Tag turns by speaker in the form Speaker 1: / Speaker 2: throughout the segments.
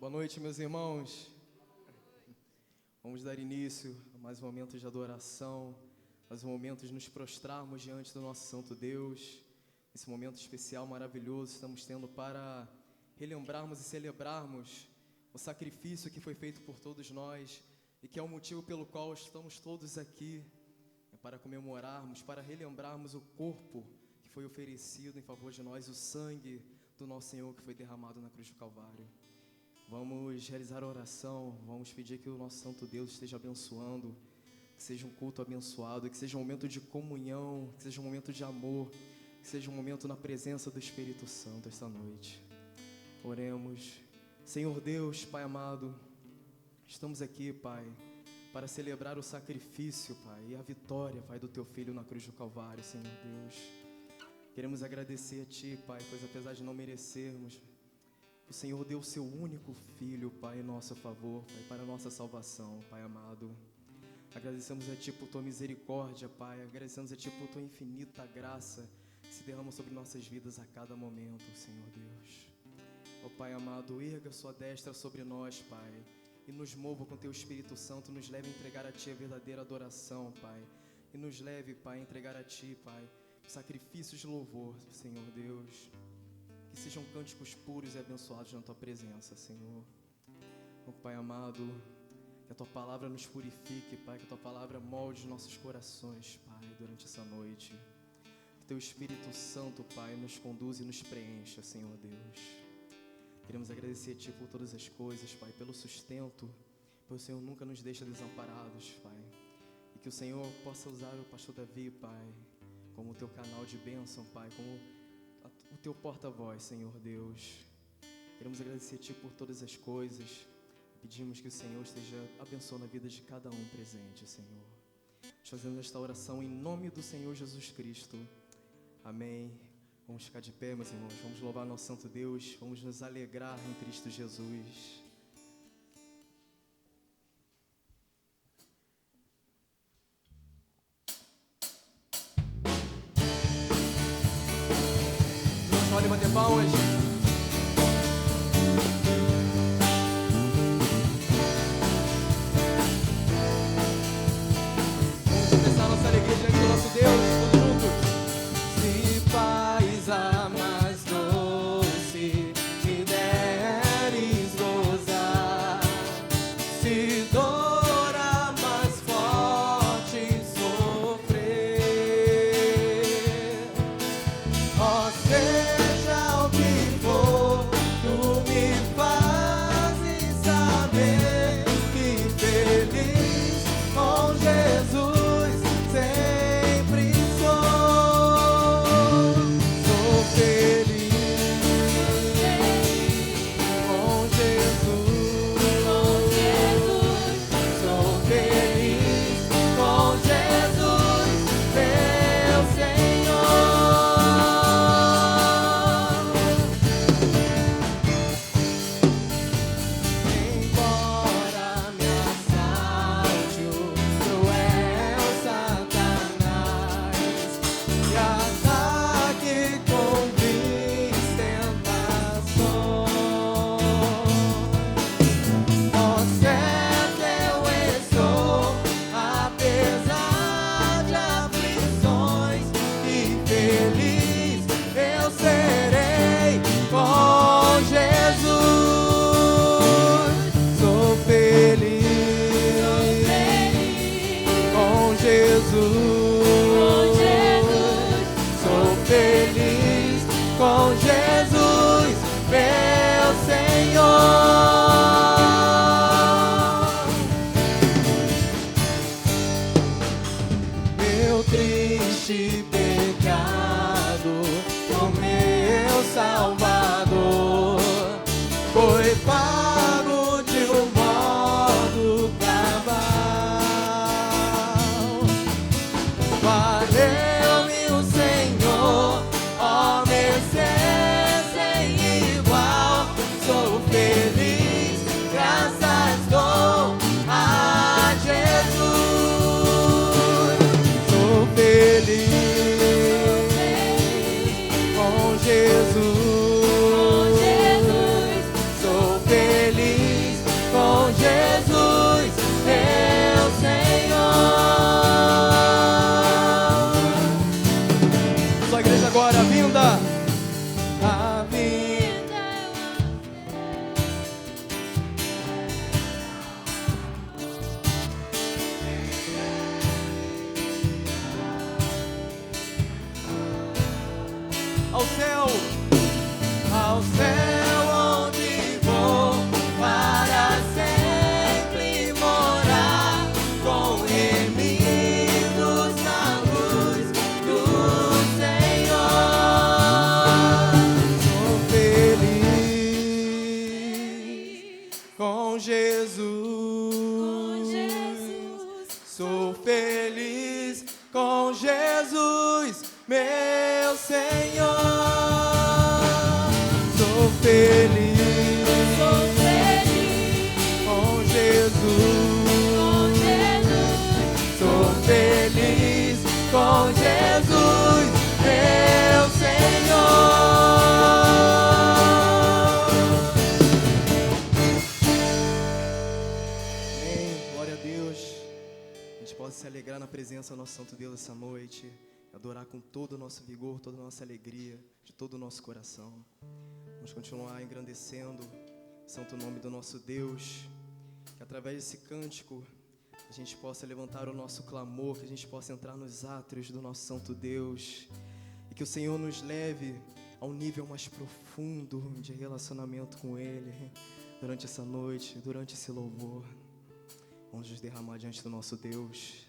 Speaker 1: Boa noite, meus irmãos. Vamos dar início a mais um momento de adoração, mais um momento de nos prostrarmos diante do nosso Santo Deus. Esse momento especial, maravilhoso, estamos tendo para relembrarmos e celebrarmos o sacrifício que foi feito por todos nós e que é o motivo pelo qual estamos todos aqui, para comemorarmos, para relembrarmos o corpo que foi oferecido em favor de nós, o sangue do nosso Senhor que foi derramado na cruz do Calvário. Vamos realizar a oração, vamos pedir que o nosso Santo Deus esteja abençoando, que seja um culto abençoado, que seja um momento de comunhão, que seja um momento de amor, que seja um momento na presença do Espírito Santo esta noite. Oremos. Senhor Deus, Pai amado, estamos aqui, Pai, para celebrar o sacrifício, Pai, e a vitória, Pai, do Teu Filho na cruz do Calvário, Senhor Deus. Queremos agradecer a Ti, Pai, pois apesar de não merecermos, o Senhor deu o Seu único Filho, Pai, em nosso favor, Pai, para a nossa salvação, Pai amado. Agradecemos a Ti por Tua misericórdia, Pai, agradecemos a Ti por Tua infinita graça que se derrama sobre nossas vidas a cada momento, Senhor Deus. Ó Pai amado, erga Sua destra sobre nós, Pai, e nos mova com Teu Espírito Santo, nos leve a entregar a Ti a verdadeira adoração, Pai, e nos leve, Pai, a entregar a Ti, Pai, sacrifícios de louvor, Senhor Deus, que sejam cânticos puros e abençoados na Tua presença, Senhor. Ó Pai amado, que a Tua palavra nos purifique, Pai, que a Tua palavra molde nossos corações, Pai, durante essa noite. Que Teu Espírito Santo, Pai, nos conduza e nos preencha, Senhor Deus. Queremos agradecer a Ti por todas as coisas, Pai, pelo sustento, pois o Senhor nunca nos deixa desamparados, Pai. E que o Senhor possa usar o pastor Davi, Pai, como o Teu canal de bênção, Pai, como o Teu porta-voz, Senhor Deus. Queremos agradecer a Ti por todas as coisas. Pedimos que o Senhor esteja abençoando a vida de cada um presente, Senhor. Fazendo esta oração em nome do Senhor Jesus Cristo. Amém. Vamos ficar de pé, meus irmãos. Vamos louvar nosso Santo Deus. Vamos nos alegrar em Cristo Jesus. Pode bater palmas. Vamos expressar nossa alegria diante do nosso Deus, todos juntos. Se faz a mais doce, me deres gozar. Se dor a mais forte sofrer, ó seja o que for, tu me fazes saber que feliz com Jesus sempre sou. Sou feliz com Jesus. Sou feliz com Jesus, meu Senhor. Embora me assalte o cruel Satanás e ataque com vis tentações, ó certo eu estou, apesar de aflições, e feliz eu serei com Jesus. Sou feliz com Jesus. Sou feliz com Jesus, meu Senhor. Meu triste pecado, o meu Salvador, foi pago de um modo cabal. Valeu-me o Senhor, ó mercê sem igual. Sou feliz, graças dou a Jesus. Sou feliz com Jesus. ao céu onde vou para sempre morar com remidos na luz do Senhor. Sou feliz com Jesus, sou feliz com Jesus, meu Senhor. Sou feliz com Jesus, sou feliz com Jesus, meu Senhor. Amém. Glória a Deus. A gente pode se alegrar na presença do nosso Santo Deus essa noite, adorar com todo o nosso vigor, toda a nossa alegria, de todo o nosso coração. Vamos continuar engrandecendo o santo nome do nosso Deus, que através desse cântico a gente possa levantar o nosso clamor, que a gente possa entrar nos átrios do nosso santo Deus, e que o Senhor nos leve a um nível mais profundo de relacionamento com Ele durante essa noite, durante esse louvor. Vamos nos derramar diante do nosso Deus.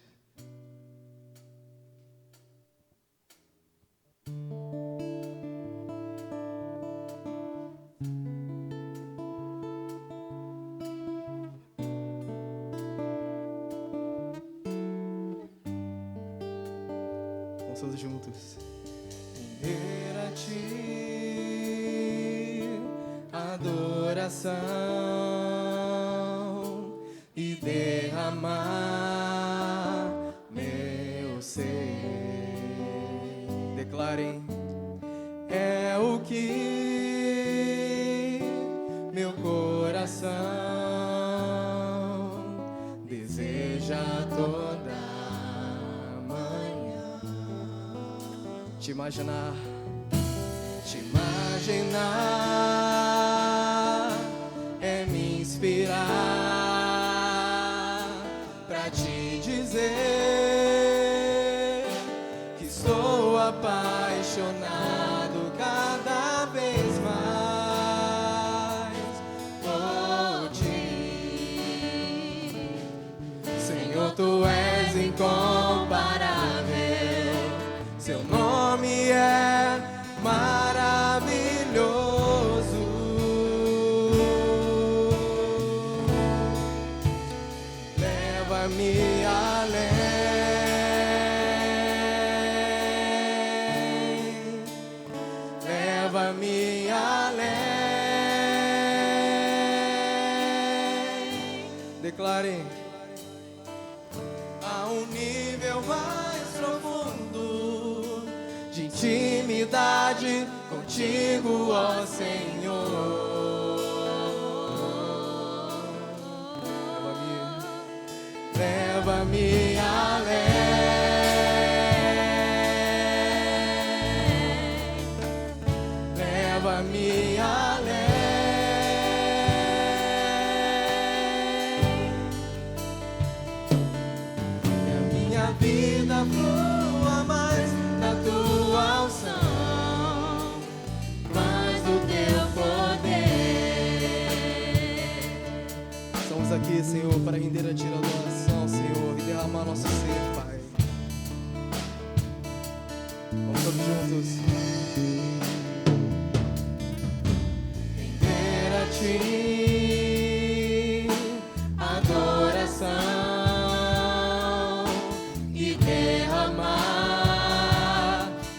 Speaker 1: Vamos todos juntos. Render a Ti adoração e derramar meu ser. Declarem, é o que meu coração deseja toda manhã. Te imaginar é me inspirar pra te dizer que estou apaixonado cada vez mais por Ti. Senhor, Tu és incomparável, Seu nome é maravilhoso. Leva-me além, leva-me além. Declarem, a um nível mais profundo de intimidade contigo, ó Senhor. Leva-me além, leva-me além. Que a minha vida flua mais da Tua unção, mais do Teu poder. Estamos aqui, Senhor, para render a Ti a adoração, Senhor, e derramar nosso ser, Pai. Vamos todos juntos. Render a Ti adoração e derramar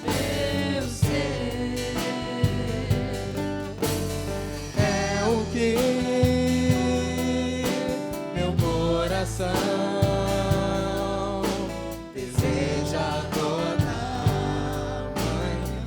Speaker 1: meu ser. É o que meu coração deseja toda manhã.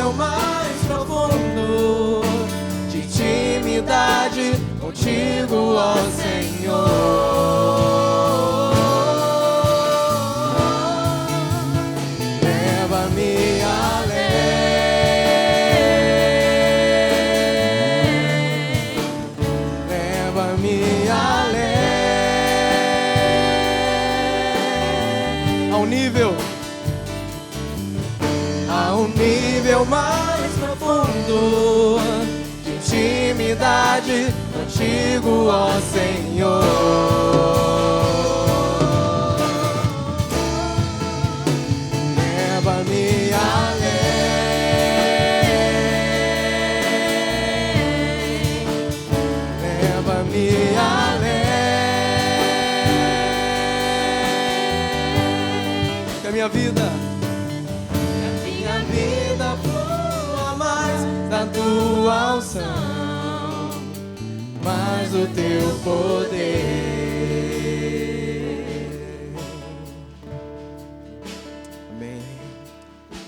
Speaker 1: nível mais profundo de intimidade contigo, ó Senhor. Leva-me além, leva-me além, ao nível mais profundo de intimidade contigo, ó Senhor. Leva-me além, leva-me além, que a minha vida flua mais da tua unção, mais do teu poder. Amém.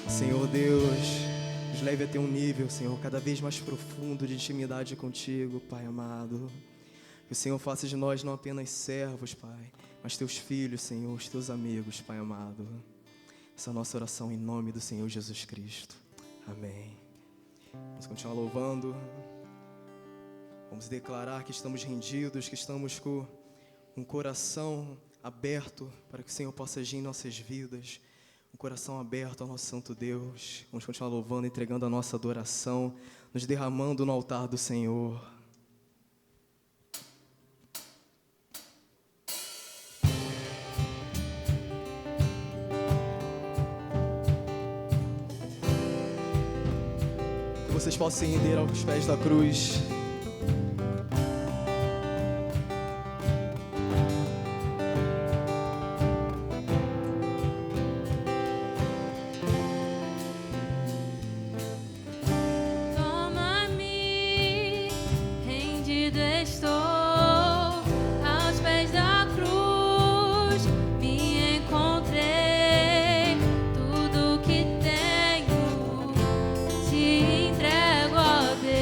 Speaker 1: Senhor Deus, nos leve a ter um nível, Senhor, cada vez mais profundo de intimidade contigo, Pai amado. Que o Senhor faça de nós não apenas servos, Pai, mas teus filhos, Senhor, os teus amigos, Pai amado. Essa é a nossa oração em nome do Senhor Jesus Cristo. Amém. Vamos continuar louvando. Vamos declarar que estamos rendidos, que estamos com um coração aberto para que o Senhor possa agir em nossas vidas. Um coração aberto ao nosso Santo Deus. Vamos continuar louvando, entregando a nossa adoração, nos derramando no altar do Senhor. Vocês possam se render aos pés da cruz.
Speaker 2: Toma-me, rendido estou aos pés da cruz. Me encontrei, tudo que tenho te entrego, ó Deus.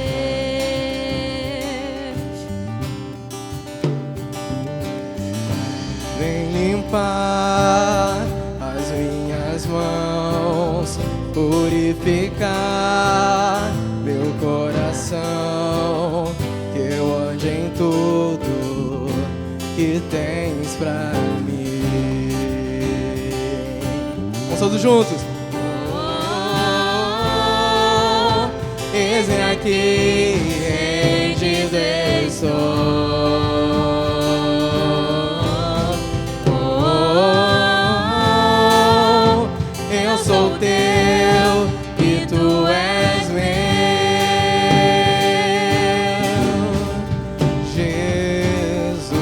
Speaker 1: Vem limpar as minhas mãos, purificar meu coração, que eu ande em tudo que tens pra mim. Vamos todos juntos. Eis-me aqui, rendido estou. Eu sou teu e tu és meu, Jesus.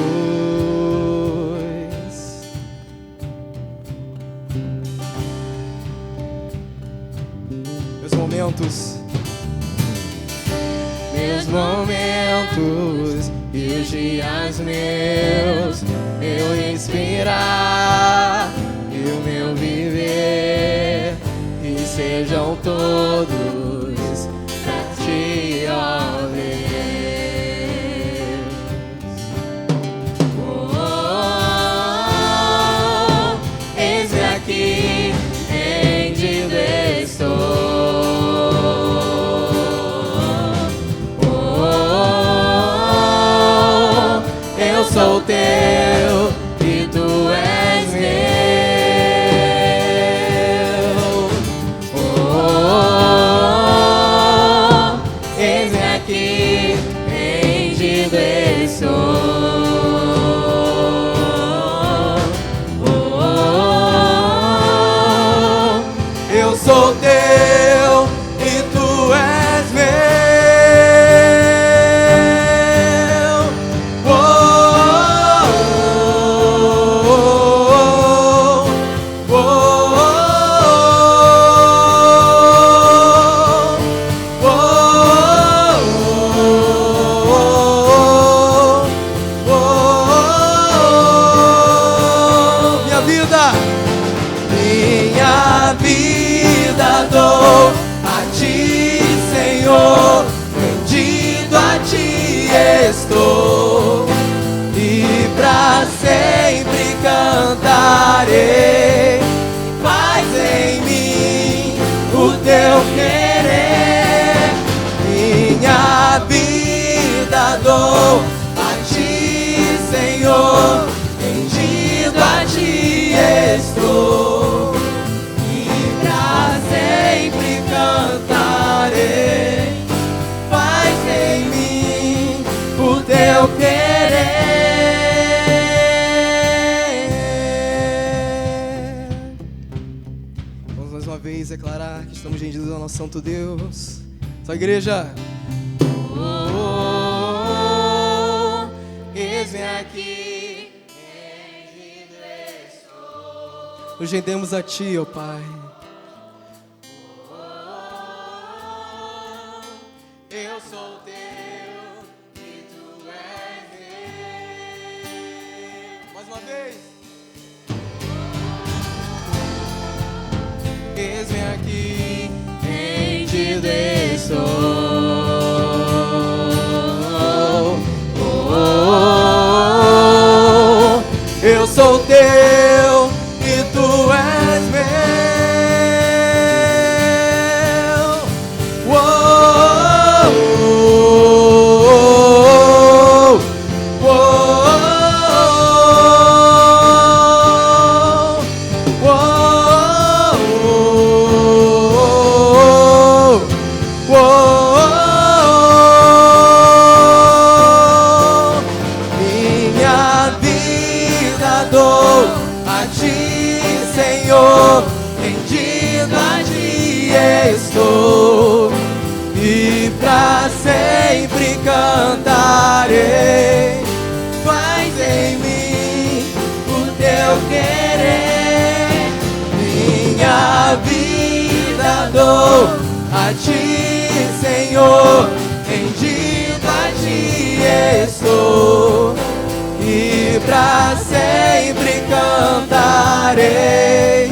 Speaker 1: Meus momentos e os dias meus, meu respirar e o meu viver, e sejam todos pra ti, ó Deus. Eis-me aqui, rendido estou. Eu sou teu e tu és meu. Eis-me aqui, rendido estou. Eu sou teu e tu és meu. cantarei. Faz em mim o teu querer. Minha vida dou a ti, Senhor. Rendido a ti estou. E pra sempre cantarei. Faz em mim o teu querer. Vamos mais uma vez declarar que estamos rendidos ao nosso Santo Deus. Só igreja. Eis-me aqui, rendido estou. Nos rendemos a ti, ó Pai. Eu sou teu e tu és meu. Mais uma vez. Eis-me aqui, rendido estou. Eu sou teu e tu és meu. Minha vida dou a ti, Senhor. Rendido a ti estou. E pra sempre cantarei. Faz em mim o teu querer. Minha vida dou a ti, Senhor. Rendido a ti estou. E pra sempre cantarei.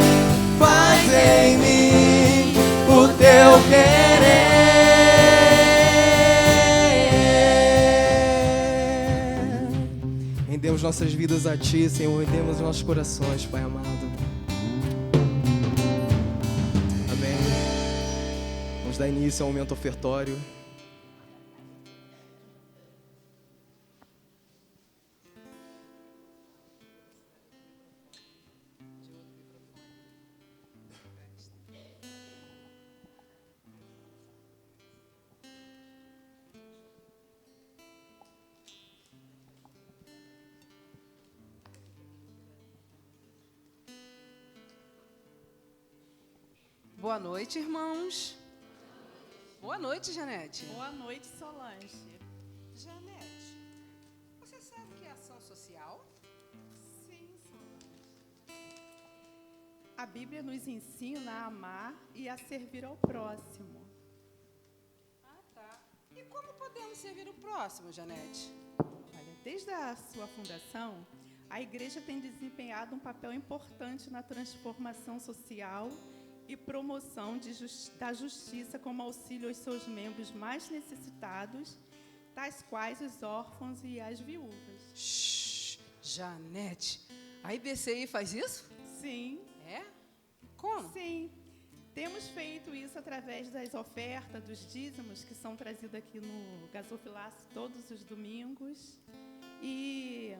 Speaker 1: Faz em mim o teu querer. Rendemos nossas vidas a ti, Senhor. Rendemos nossos corações, Pai amado. Amém. Vamos dar início ao momento ofertório.
Speaker 3: Boa noite, irmãos. Boa noite, Janete.
Speaker 4: Boa noite, Solange.
Speaker 3: Janete, você sabe o que é ação social?
Speaker 4: Sim, Solange. A Bíblia nos ensina a amar e a servir ao próximo.
Speaker 3: Ah, tá. E como podemos servir o próximo, Janete?
Speaker 4: Olha, desde a sua fundação, a igreja tem desempenhado um papel importante na transformação social e promoção da justiça como auxílio aos seus membros mais necessitados, tais quais os órfãos e as viúvas.
Speaker 3: Shhh, Janete, a IBCI faz isso?
Speaker 4: Sim.
Speaker 3: É? Como?
Speaker 4: Sim. Temos feito isso através das ofertas, dos dízimos, que são trazidos aqui no gasofilaço todos os domingos. E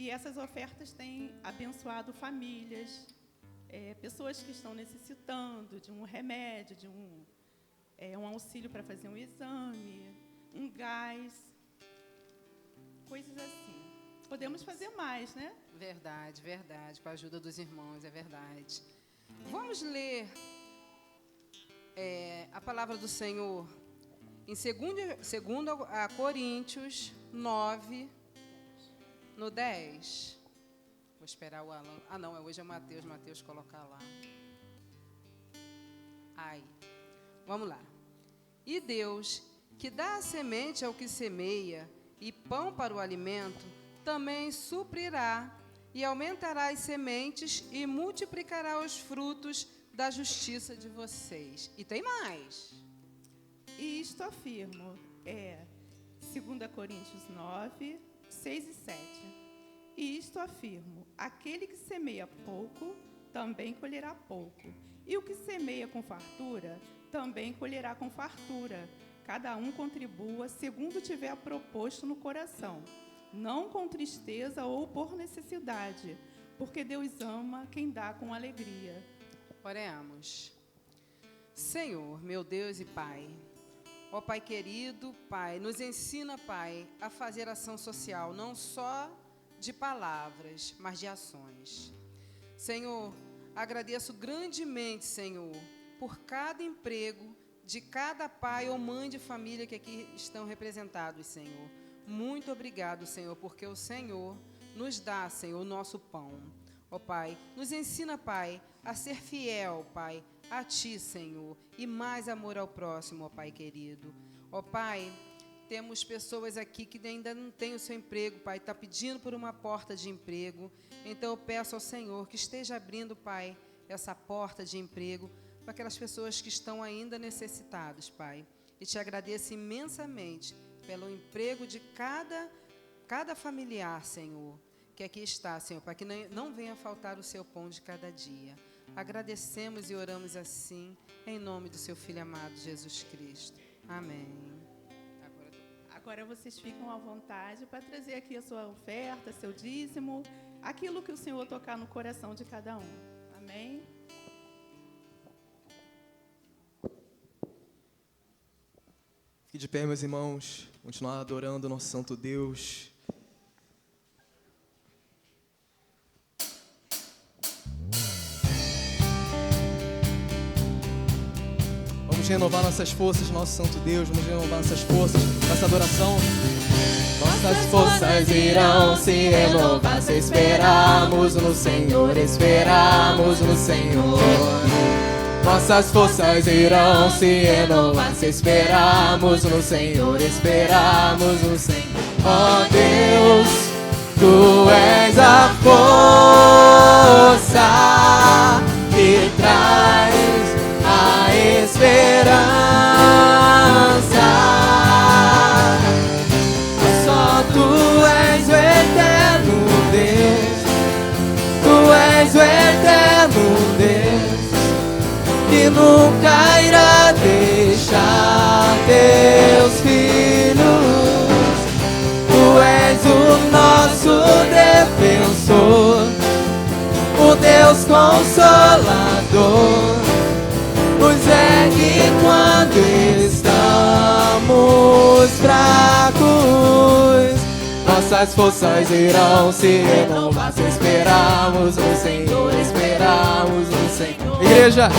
Speaker 4: essas ofertas têm abençoado famílias, pessoas que estão necessitando de um remédio, de um auxílio para fazer um exame, um gás, coisas assim. Podemos fazer mais, né?
Speaker 3: Verdade, verdade. Com a ajuda dos irmãos, é verdade. Vamos ler a palavra do Senhor em 2 Coríntios 9, no 10. Vou esperar o Alan. Ah, não, hoje é o Mateus. Mateus colocar lá. Ai. Vamos lá. E Deus, que dá a semente ao que semeia e pão para o alimento, também suprirá e aumentará as sementes e multiplicará os frutos da justiça de vocês. E tem mais.
Speaker 4: E isto afirmo, 2 Coríntios 9, 6 e 7. E isto afirmo: aquele que semeia pouco, também colherá pouco. E o que semeia com fartura, também colherá com fartura. Cada um contribua segundo tiver proposto no coração, não com tristeza ou por necessidade, porque Deus ama quem dá com alegria.
Speaker 3: Oremos. Senhor, meu Deus e Pai, ó Pai querido, Pai, nos ensina, Pai, a fazer ação social, não só de palavras, mas de ações. Senhor, agradeço grandemente, Senhor, por cada emprego de cada pai ou mãe de família que aqui estão representados, Senhor. Muito obrigado, Senhor, porque o Senhor nos dá, Senhor, o nosso pão. Ó Pai, nos ensina, Pai, a ser fiel, Pai, a Ti, Senhor, e mais amor ao próximo, ó Pai querido. Ó Pai, temos pessoas aqui que ainda não têm o seu emprego, Pai, está pedindo por uma porta de emprego. Então eu peço ao Senhor que esteja abrindo, Pai, essa porta de emprego para aquelas pessoas que estão ainda necessitadas, Pai. E te agradeço imensamente pelo emprego de cada familiar, Senhor, que aqui está, Senhor, para que não venha faltar o seu pão de cada dia. Agradecemos e oramos assim, em nome do seu Filho amado, Jesus Cristo. Amém.
Speaker 4: Agora vocês ficam à vontade para trazer aqui a sua oferta, seu dízimo, aquilo que o Senhor tocar no coração de cada um. Amém?
Speaker 1: Fique de pé, meus irmãos, continuar adorando o nosso santo Deus. Vamos renovar nossas forças, nosso santo Deus, vamos renovar nossas forças, nossa adoração. Nossas forças irão se renovar se esperarmos no Senhor, esperarmos no Senhor. Nossas forças irão se renovar se esperarmos no Senhor, esperarmos no Senhor. Ó Deus, Tu és a força que traz a esperança. Só Tu és o eterno Deus, Tu és o eterno Deus, que nunca irá deixar Teus filhos. Tu és o nosso defensor, o Deus Consolador, nos ergue quando estamos fracos. Nossas forças irão se renovar se esperarmos no Senhor, esperarmos no Senhor. Igreja,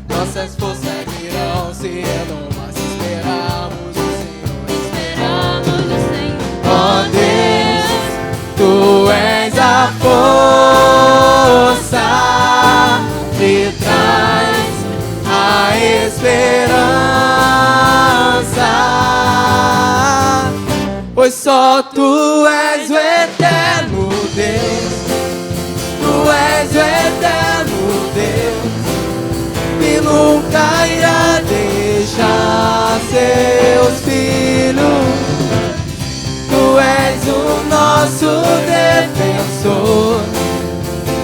Speaker 1: nossas forças irão se renovar se esperarmos no Senhor, esperarmos no Senhor. Ó Deus, Tu és a força que traz a esperança, pois só Tu és o eterno Deus, Tu és o eterno Deus, que nunca irá deixar Seus filhos. Tu és o nosso defensor,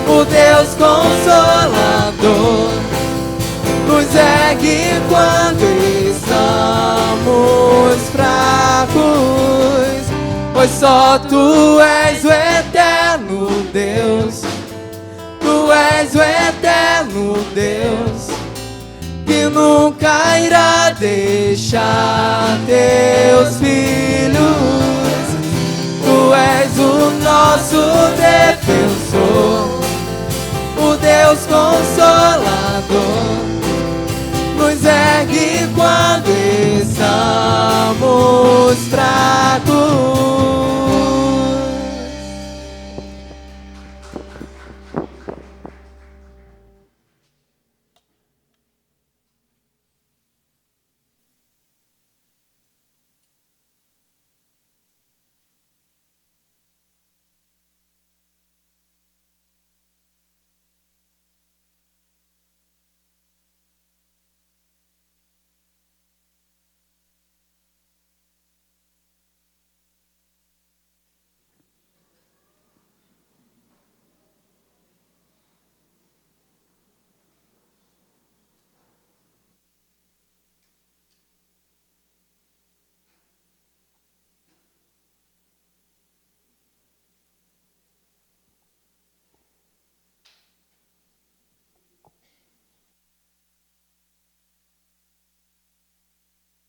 Speaker 1: o Deus Consolador, nos ergue quando estamos fracos, pois só Tu és o eterno Deus, Tu és o eterno Deus, que nunca irá deixar Teus filhos. Tu és o nosso defensor, o Deus Consolador, nos ergue quando estamos fracos.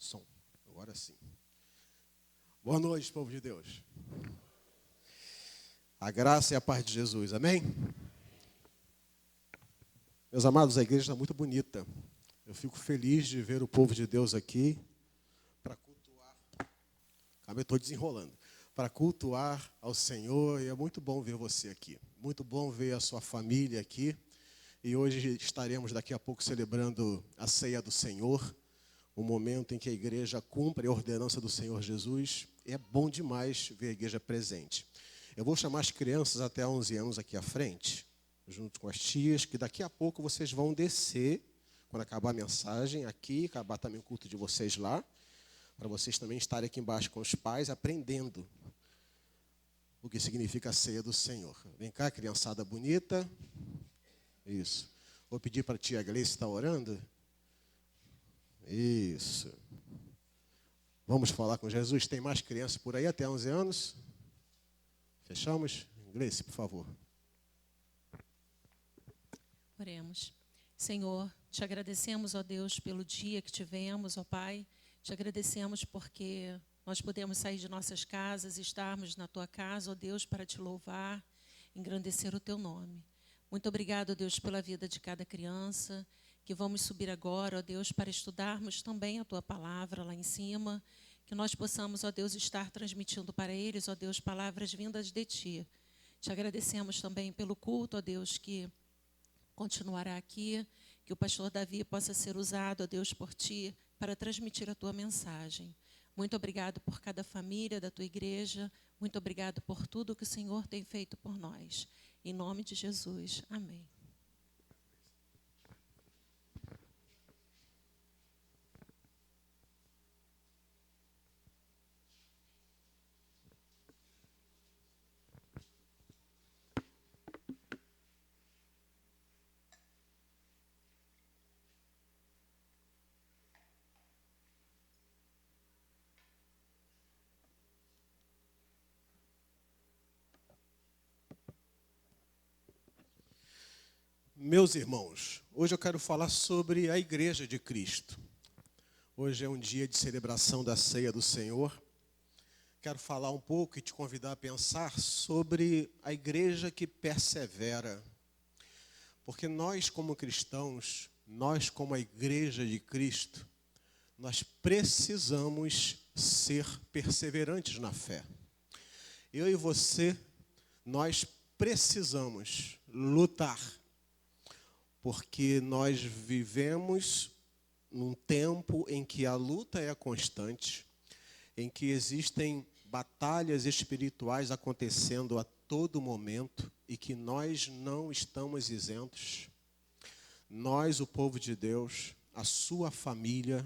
Speaker 5: Som. Agora sim. Boa noite, povo de Deus. A graça e a paz de Jesus, amém? Meus amados, a igreja está muito bonita. Eu fico feliz de ver o povo de Deus aqui para cultuar. Calma, eu estou desenrolando. Para cultuar ao Senhor, e é muito bom ver você aqui. Muito bom ver a sua família aqui. E hoje estaremos daqui a pouco celebrando a ceia do Senhor, o momento em que a igreja cumpre a ordenança do Senhor Jesus. É bom demais ver a igreja presente. Eu vou chamar as crianças até 11 anos aqui à frente, junto com as tias, que daqui a pouco vocês vão descer, quando acabar a mensagem aqui, acabar também o culto de vocês lá, para vocês também estarem aqui embaixo com os pais, aprendendo o que significa a ceia do Senhor. Vem cá, criançada bonita. Isso. Vou pedir para a tia Gleice estar orando. Isso. Vamos falar com Jesus. Tem mais crianças por aí até 11 anos? Fechamos? Gleice, por favor.
Speaker 6: Oremos. Senhor, te agradecemos, ó Deus, pelo dia que tivemos, ó Pai. Te agradecemos porque nós podemos sair de nossas casas e estarmos na Tua casa, ó Deus, para Te louvar, engrandecer o Teu nome. Muito obrigado, ó Deus, pela vida de cada criança, que vamos subir agora, ó Deus, para estudarmos também a Tua palavra lá em cima, que nós possamos, ó Deus, estar transmitindo para eles, ó Deus, palavras vindas de Ti. Te agradecemos também pelo culto, ó Deus, que continuará aqui, que o pastor Davi possa ser usado, ó Deus, por Ti, para transmitir a Tua mensagem. Muito obrigado por cada família da Tua igreja, muito obrigado por tudo que o Senhor tem feito por nós. Em nome de Jesus, amém.
Speaker 5: Meus irmãos, hoje eu quero falar sobre a Igreja de Cristo. Hoje é um dia de celebração da ceia do Senhor. Quero falar um pouco e te convidar a pensar sobre a igreja que persevera. Porque nós, como cristãos, nós, como a Igreja de Cristo, nós precisamos ser perseverantes na fé. Eu e você, nós precisamos lutar. Porque nós vivemos num tempo em que a luta é constante, em que existem batalhas espirituais acontecendo a todo momento e que nós não estamos isentos. Nós, o povo de Deus, a sua família,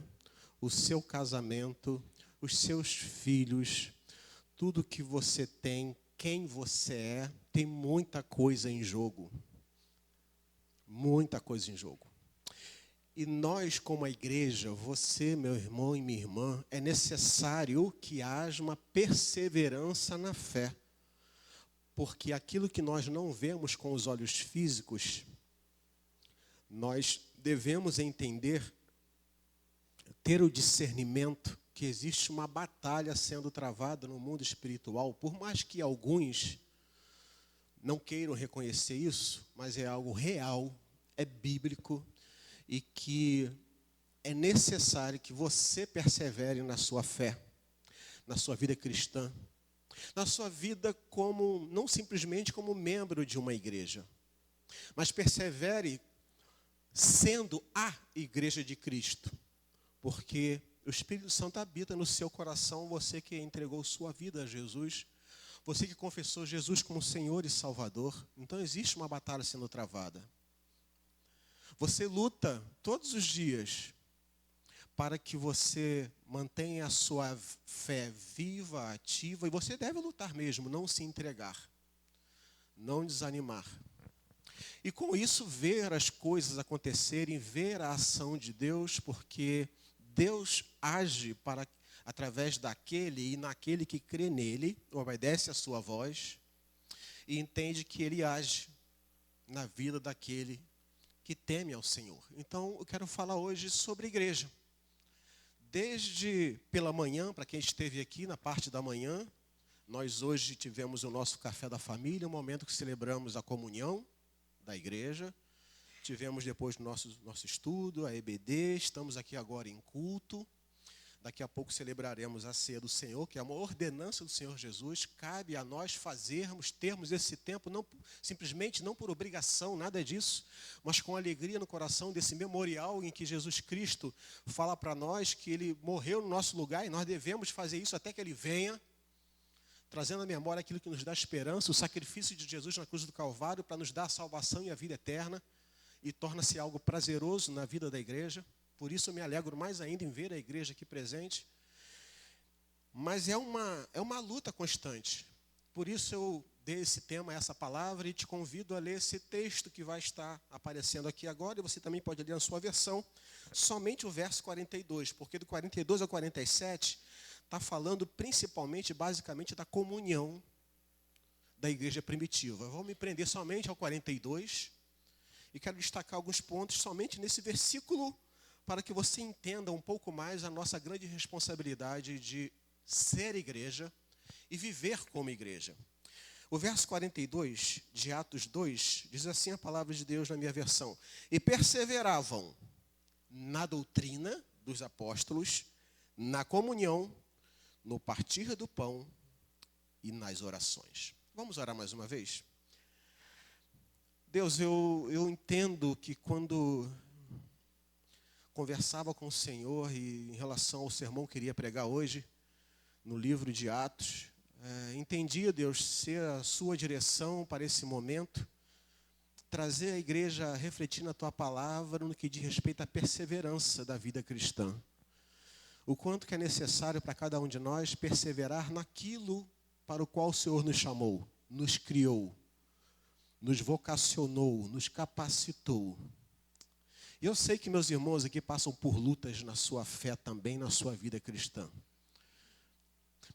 Speaker 5: o seu casamento, os seus filhos, tudo que você tem, quem você é, tem muita coisa em jogo. Muita coisa em jogo. E nós, como a igreja, você, meu irmão e minha irmã, é necessário que haja uma perseverança na fé. Porque aquilo que nós não vemos com os olhos físicos, nós devemos entender, ter o discernimento que existe uma batalha sendo travada no mundo espiritual, por mais que alguns não queiram reconhecer isso, mas é algo real, é bíblico e que é necessário que você persevere na sua fé, na sua vida cristã, na sua vida como, não simplesmente como membro de uma igreja, mas persevere sendo a Igreja de Cristo, porque o Espírito Santo habita no seu coração, você que entregou sua vida a Jesus, você que confessou Jesus como Senhor e Salvador. Então existe uma batalha sendo travada. Você luta todos os dias para que você mantenha a sua fé viva, ativa, e você deve lutar mesmo, não se entregar, não desanimar. E com isso ver as coisas acontecerem, ver a ação de Deus, porque Deus age através daquele e naquele que crê nele, obedece a sua voz e entende que ele age na vida daquele que teme ao Senhor. Então, eu quero falar hoje sobre a igreja. Desde pela manhã, para quem esteve aqui na parte da manhã, nós hoje tivemos o nosso café da família, um momento que celebramos a comunhão da igreja. Tivemos depois o nosso estudo, a EBD, estamos aqui agora em culto. Daqui a pouco celebraremos a ceia do Senhor, que é uma ordenança do Senhor Jesus. Cabe a nós fazermos, termos esse tempo, simplesmente não por obrigação, nada disso, mas com alegria no coração desse memorial em que Jesus Cristo fala para nós que Ele morreu no nosso lugar e nós devemos fazer isso até que Ele venha, trazendo à memória aquilo que nos dá esperança, o sacrifício de Jesus na cruz do Calvário para nos dar a salvação e a vida eterna, e torna-se algo prazeroso na vida da igreja. Por isso eu me alegro mais ainda em ver a igreja aqui presente. Mas é uma luta constante. Por isso eu dei esse tema, essa palavra, e te convido a ler esse texto que vai estar aparecendo aqui agora, e você também pode ler na sua versão, somente o verso 42, porque do 42 ao 47 está falando principalmente, basicamente, da comunhão da igreja primitiva. Eu vou me prender somente ao 42 e quero destacar alguns pontos somente nesse versículo, para que você entenda um pouco mais a nossa grande responsabilidade de ser igreja e viver como igreja. O verso 42 de Atos 2 diz assim a palavra de Deus na minha versão: e perseveravam na doutrina dos apóstolos, na comunhão, no partir do pão e nas orações. Vamos orar mais uma vez? Deus, eu entendo que quando conversava com o Senhor e em relação ao sermão que queria pregar hoje, no livro de Atos, entendia, Deus, ser a sua direção para esse momento, trazer a igreja a refletir na tua palavra no que diz respeito à perseverança da vida cristã. O quanto que é necessário para cada um de nós perseverar naquilo para o qual o Senhor nos chamou, nos criou, nos vocacionou, nos capacitou. E eu sei que meus irmãos aqui passam por lutas na sua fé também, na sua vida cristã.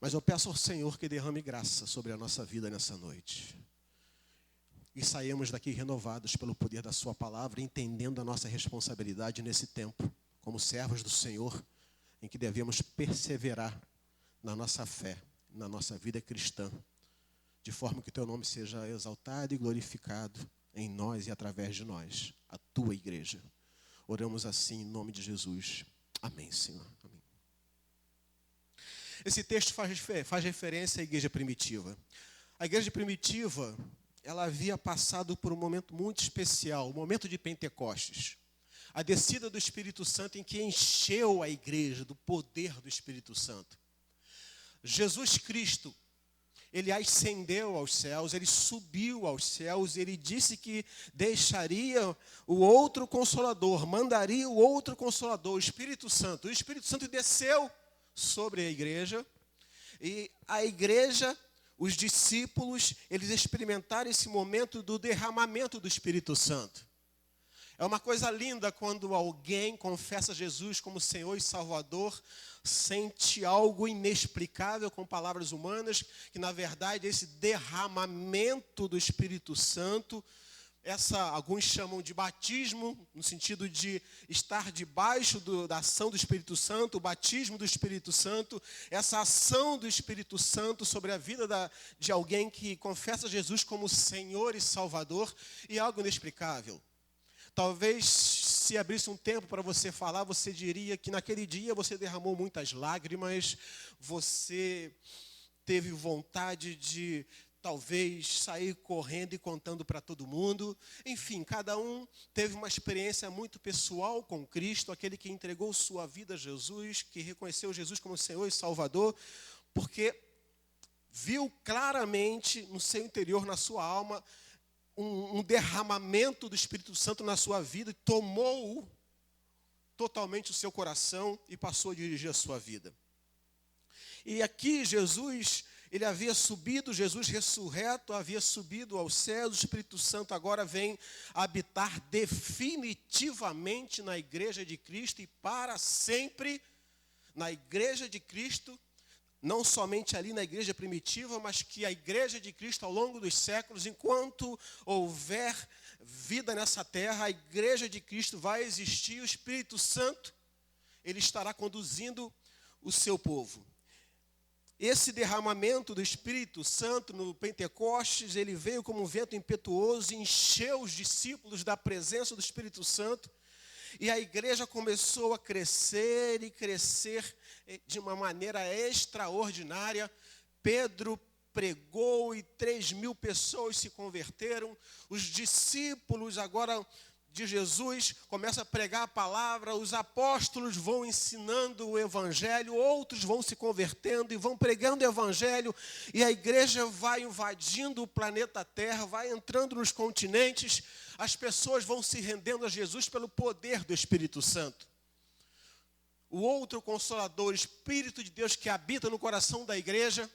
Speaker 5: Mas eu peço ao Senhor que derrame graça sobre a nossa vida nessa noite. E saímos daqui renovados pelo poder da sua palavra, entendendo a nossa responsabilidade nesse tempo, como servos do Senhor, em que devemos perseverar na nossa fé, na nossa vida cristã, de forma que o teu nome seja exaltado e glorificado em nós e através de nós, a tua igreja. Oramos assim em nome de Jesus. Amém, Senhor. Amém. Esse texto faz referência à igreja primitiva. A igreja primitiva, ela havia passado por um momento muito especial, o momento de Pentecostes. A descida do Espírito Santo em que encheu a igreja do poder do Espírito Santo. Jesus Cristo, Ele ascendeu aos céus, Ele subiu aos céus, Ele disse que deixaria o outro Consolador, mandaria o outro Consolador, o Espírito Santo. O Espírito Santo desceu sobre a igreja, e a igreja, os discípulos, eles experimentaram esse momento do derramamento do Espírito Santo. É uma coisa linda quando alguém confessa Jesus como Senhor e Salvador, sente algo inexplicável com palavras humanas, que na verdade esse derramamento do Espírito Santo, alguns chamam de batismo, no sentido de estar debaixo da ação do Espírito Santo, o batismo do Espírito Santo, essa ação do Espírito Santo sobre a vida de alguém que confessa Jesus como Senhor e Salvador, e algo inexplicável. Talvez, se abrisse um tempo para você falar, você diria que naquele dia você derramou muitas lágrimas, você teve vontade de, talvez, sair correndo e contando para todo mundo. Enfim, cada um teve uma experiência muito pessoal com Cristo, aquele que entregou sua vida a Jesus, que reconheceu Jesus como Senhor e Salvador, porque viu claramente no seu interior, na sua alma, um derramamento do Espírito Santo na sua vida e tomou totalmente o seu coração e passou a dirigir a sua vida. E aqui Jesus, ele havia subido, Jesus ressurreto, havia subido aos céus, o Espírito Santo agora vem habitar definitivamente na igreja de Cristo e para sempre na igreja de Cristo, não somente ali na igreja primitiva, mas que a igreja de Cristo ao longo dos séculos, enquanto houver vida nessa terra, a igreja de Cristo vai existir, o Espírito Santo, Ele estará conduzindo o seu povo. Esse derramamento do Espírito Santo no Pentecostes, ele veio como um vento impetuoso e encheu os discípulos da presença do Espírito Santo. E a igreja começou a crescer e crescer de uma maneira extraordinária. Pedro pregou e 3.000 pessoas se converteram. Os discípulos agora de Jesus começam a pregar a palavra. Os apóstolos vão ensinando o evangelho. Outros vão se convertendo e vão pregando o evangelho. E a igreja vai invadindo o planeta Terra, vai entrando nos continentes. As pessoas vão se rendendo a Jesus pelo poder do Espírito Santo. O outro Consolador, o Espírito de Deus que habita no coração da igreja,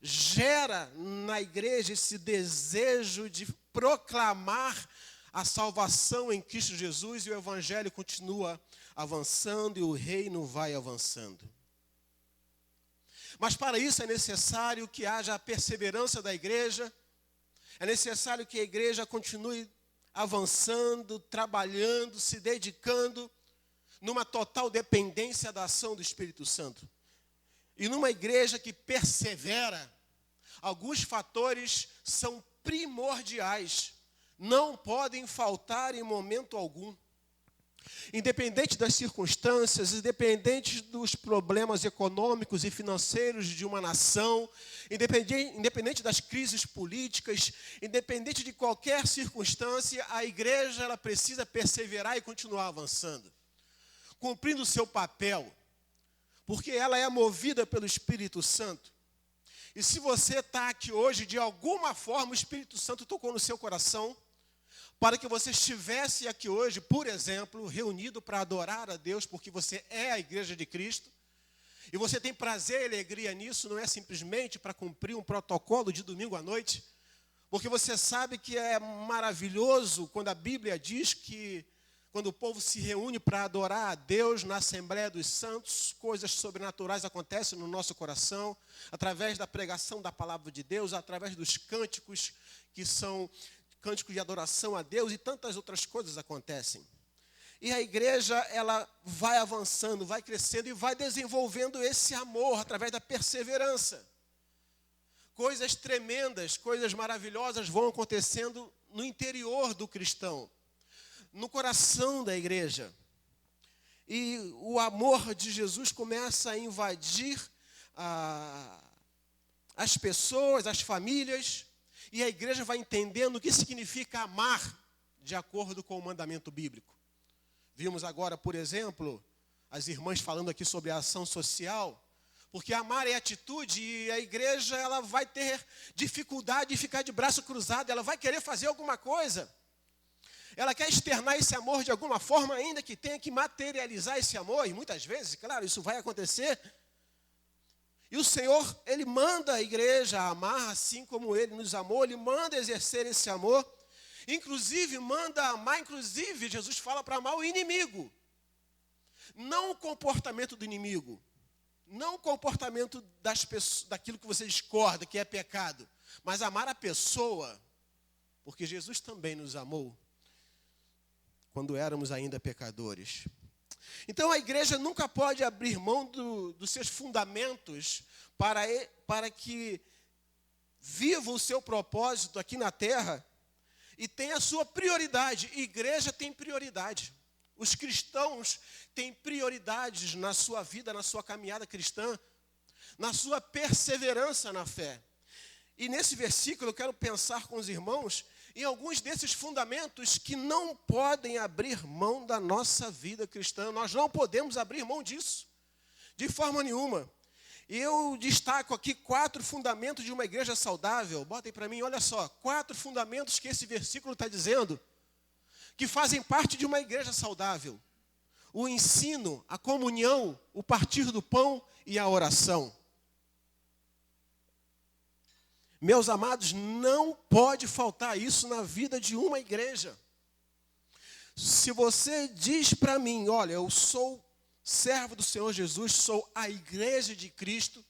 Speaker 5: gera na igreja esse desejo de proclamar a salvação em Cristo Jesus, e o evangelho continua avançando e o reino vai avançando. Mas para isso é necessário que haja a perseverança da igreja, é necessário que a igreja continue avançando, trabalhando, se dedicando, numa total dependência da ação do Espírito Santo. E numa igreja que persevera, alguns fatores são primordiais, não podem faltar em momento algum. Independente das circunstâncias, independente dos problemas econômicos e financeiros de uma nação, independente das crises políticas, independente de qualquer circunstância, a igreja ela precisa perseverar e continuar avançando, cumprindo o seu papel, porque ela é movida pelo Espírito Santo. E se você está aqui hoje, de alguma forma o Espírito Santo tocou no seu coração, para que você estivesse aqui hoje, por exemplo, reunido para adorar a Deus, porque você é a igreja de Cristo, e você tem prazer e alegria nisso, não é simplesmente para cumprir um protocolo de domingo à noite, porque você sabe que é maravilhoso quando a Bíblia diz que quando o povo se reúne para adorar a Deus na Assembleia dos Santos, coisas sobrenaturais acontecem no nosso coração, através da pregação da palavra de Deus, através dos cânticos que são cânticos de adoração a Deus, e tantas outras coisas acontecem. E a igreja, ela vai avançando, vai crescendo e vai desenvolvendo esse amor através da perseverança. Coisas tremendas, coisas maravilhosas vão acontecendo no interior do cristão, no coração da igreja. E o amor de Jesus começa a invadir as pessoas, as famílias, e a igreja vai entendendo o que significa amar de acordo com o mandamento bíblico. Vimos agora, por exemplo, as irmãs falando aqui sobre a ação social, porque amar é atitude, e a igreja ela vai ter dificuldade de ficar de braço cruzado, ela vai querer fazer alguma coisa. Ela quer externar esse amor de alguma forma, ainda que tenha que materializar esse amor, e muitas vezes, claro, isso vai acontecer. E o Senhor, Ele manda a igreja amar assim como Ele nos amou, Ele manda exercer esse amor, inclusive manda amar, inclusive Jesus fala para amar o inimigo. Não o comportamento do inimigo, não o comportamento das pessoas, daquilo que você discorda, que é pecado, mas amar a pessoa, porque Jesus também nos amou quando éramos ainda pecadores. Então a igreja nunca pode abrir mão dos seus fundamentos para que viva o seu propósito aqui na terra e tenha a sua prioridade. A igreja tem prioridade. Os cristãos têm prioridades na sua vida, na sua caminhada cristã, na sua perseverança na fé. E nesse versículo eu quero pensar com os irmãos em alguns desses fundamentos que não podem abrir mão da nossa vida cristã. Nós não podemos abrir mão disso, de forma nenhuma. E eu destaco aqui 4 fundamentos de uma igreja saudável. Botem para mim, olha só, 4 fundamentos que esse versículo está dizendo, que fazem parte de uma igreja saudável. O ensino, a comunhão, o partir do pão e a oração. Meus amados, não pode faltar isso na vida de uma igreja. Se você diz para mim, olha, eu sou servo do Senhor Jesus, sou a igreja de Cristo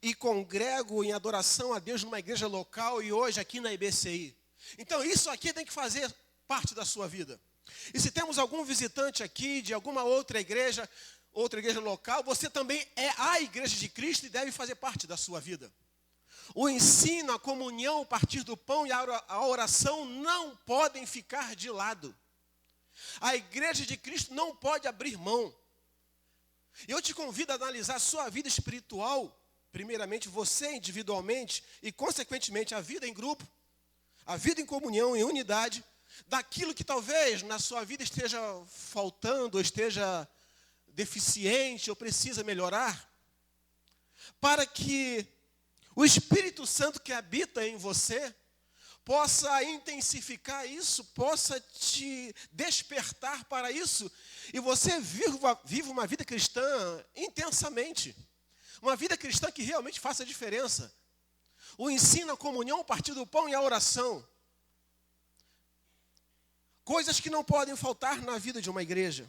Speaker 5: e congrego em adoração a Deus numa igreja local e hoje aqui na IBCI. Então isso aqui tem que fazer parte da sua vida. E se temos algum visitante aqui de alguma outra igreja, outra igreja local, você também é a igreja de Cristo e deve fazer parte da sua vida. O ensino, a comunhão, o partir do pão e a oração não podem ficar de lado. A igreja de Cristo não pode abrir mão. Eu te convido a analisar a sua vida espiritual, primeiramente você individualmente e consequentemente a vida em grupo, a vida em comunhão, em unidade, daquilo que talvez na sua vida esteja faltando, ou esteja deficiente, ou precisa melhorar, para que o Espírito Santo que habita em você possa intensificar isso, possa te despertar para isso, e você viva uma vida cristã intensamente, uma vida cristã que realmente faça a diferença. O ensino, a comunhão, o partir do pão e a oração. Coisas que não podem faltar na vida de uma igreja.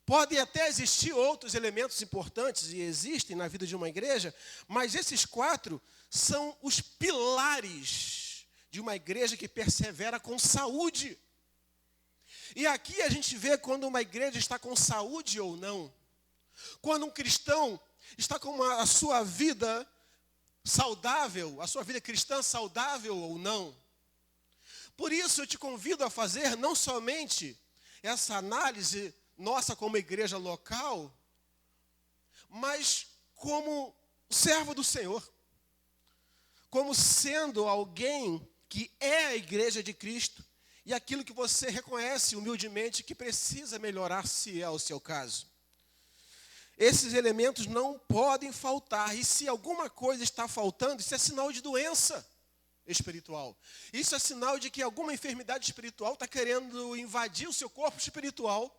Speaker 5: Podem até existir outros elementos importantes, e existem na vida de uma igreja, mas esses 4 são os pilares de uma igreja que persevera com saúde. E aqui a gente vê quando uma igreja está com saúde ou não. Quando um cristão está com a sua vida saudável, a sua vida cristã saudável ou não. Por isso eu te convido a fazer não somente essa análise nossa como igreja local, mas como servo do Senhor, como sendo alguém que é a igreja de Cristo, e aquilo que você reconhece humildemente que precisa melhorar, se é o seu caso. Esses elementos não podem faltar, e se alguma coisa está faltando, isso é sinal de doença espiritual. Isso é sinal de que alguma enfermidade espiritual está querendo invadir o seu corpo espiritual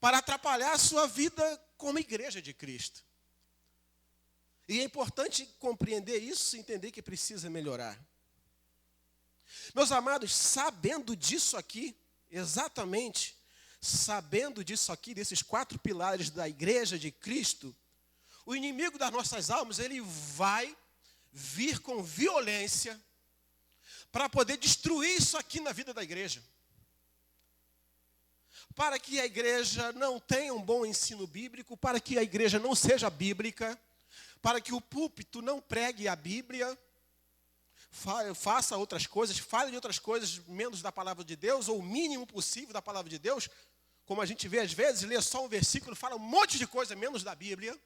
Speaker 5: para atrapalhar a sua vida como igreja de Cristo. E é importante compreender isso e entender que precisa melhorar. Meus amados, sabendo disso aqui, exatamente, sabendo disso aqui, desses 4 pilares da igreja de Cristo, o inimigo das nossas almas, ele vai vir com violência para poder destruir isso aqui na vida da igreja. Para que a igreja não tenha um bom ensino bíblico, para que a igreja não seja bíblica, para que o púlpito não pregue a Bíblia, faça outras coisas, fale de outras coisas menos da palavra de Deus, ou o mínimo possível da palavra de Deus, como a gente vê às vezes, lê só um versículo, fala um monte de coisa menos da Bíblia.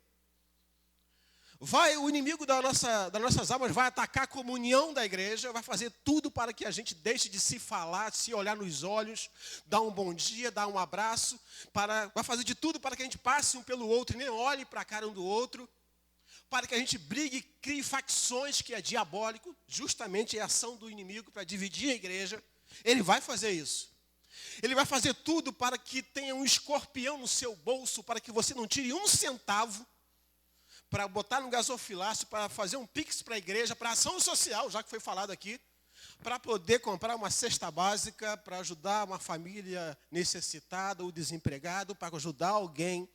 Speaker 5: O inimigo das nossas almas vai atacar a comunhão da igreja, vai fazer tudo para que a gente deixe de se falar, de se olhar nos olhos, dar um bom dia, dar um abraço, vai fazer de tudo para que a gente passe um pelo outro e nem olhe para a cara um do outro, para que a gente brigue e crie facções, que é diabólico, justamente é a ação do inimigo para dividir a igreja. Ele vai fazer isso. Ele vai fazer tudo para que tenha um escorpião no seu bolso, para que você não tire um centavo, para botar no gasofilácio, para fazer um pix para a igreja, para ação social, já que foi falado aqui, para poder comprar uma cesta básica, para ajudar uma família necessitada ou desempregado, para ajudar alguém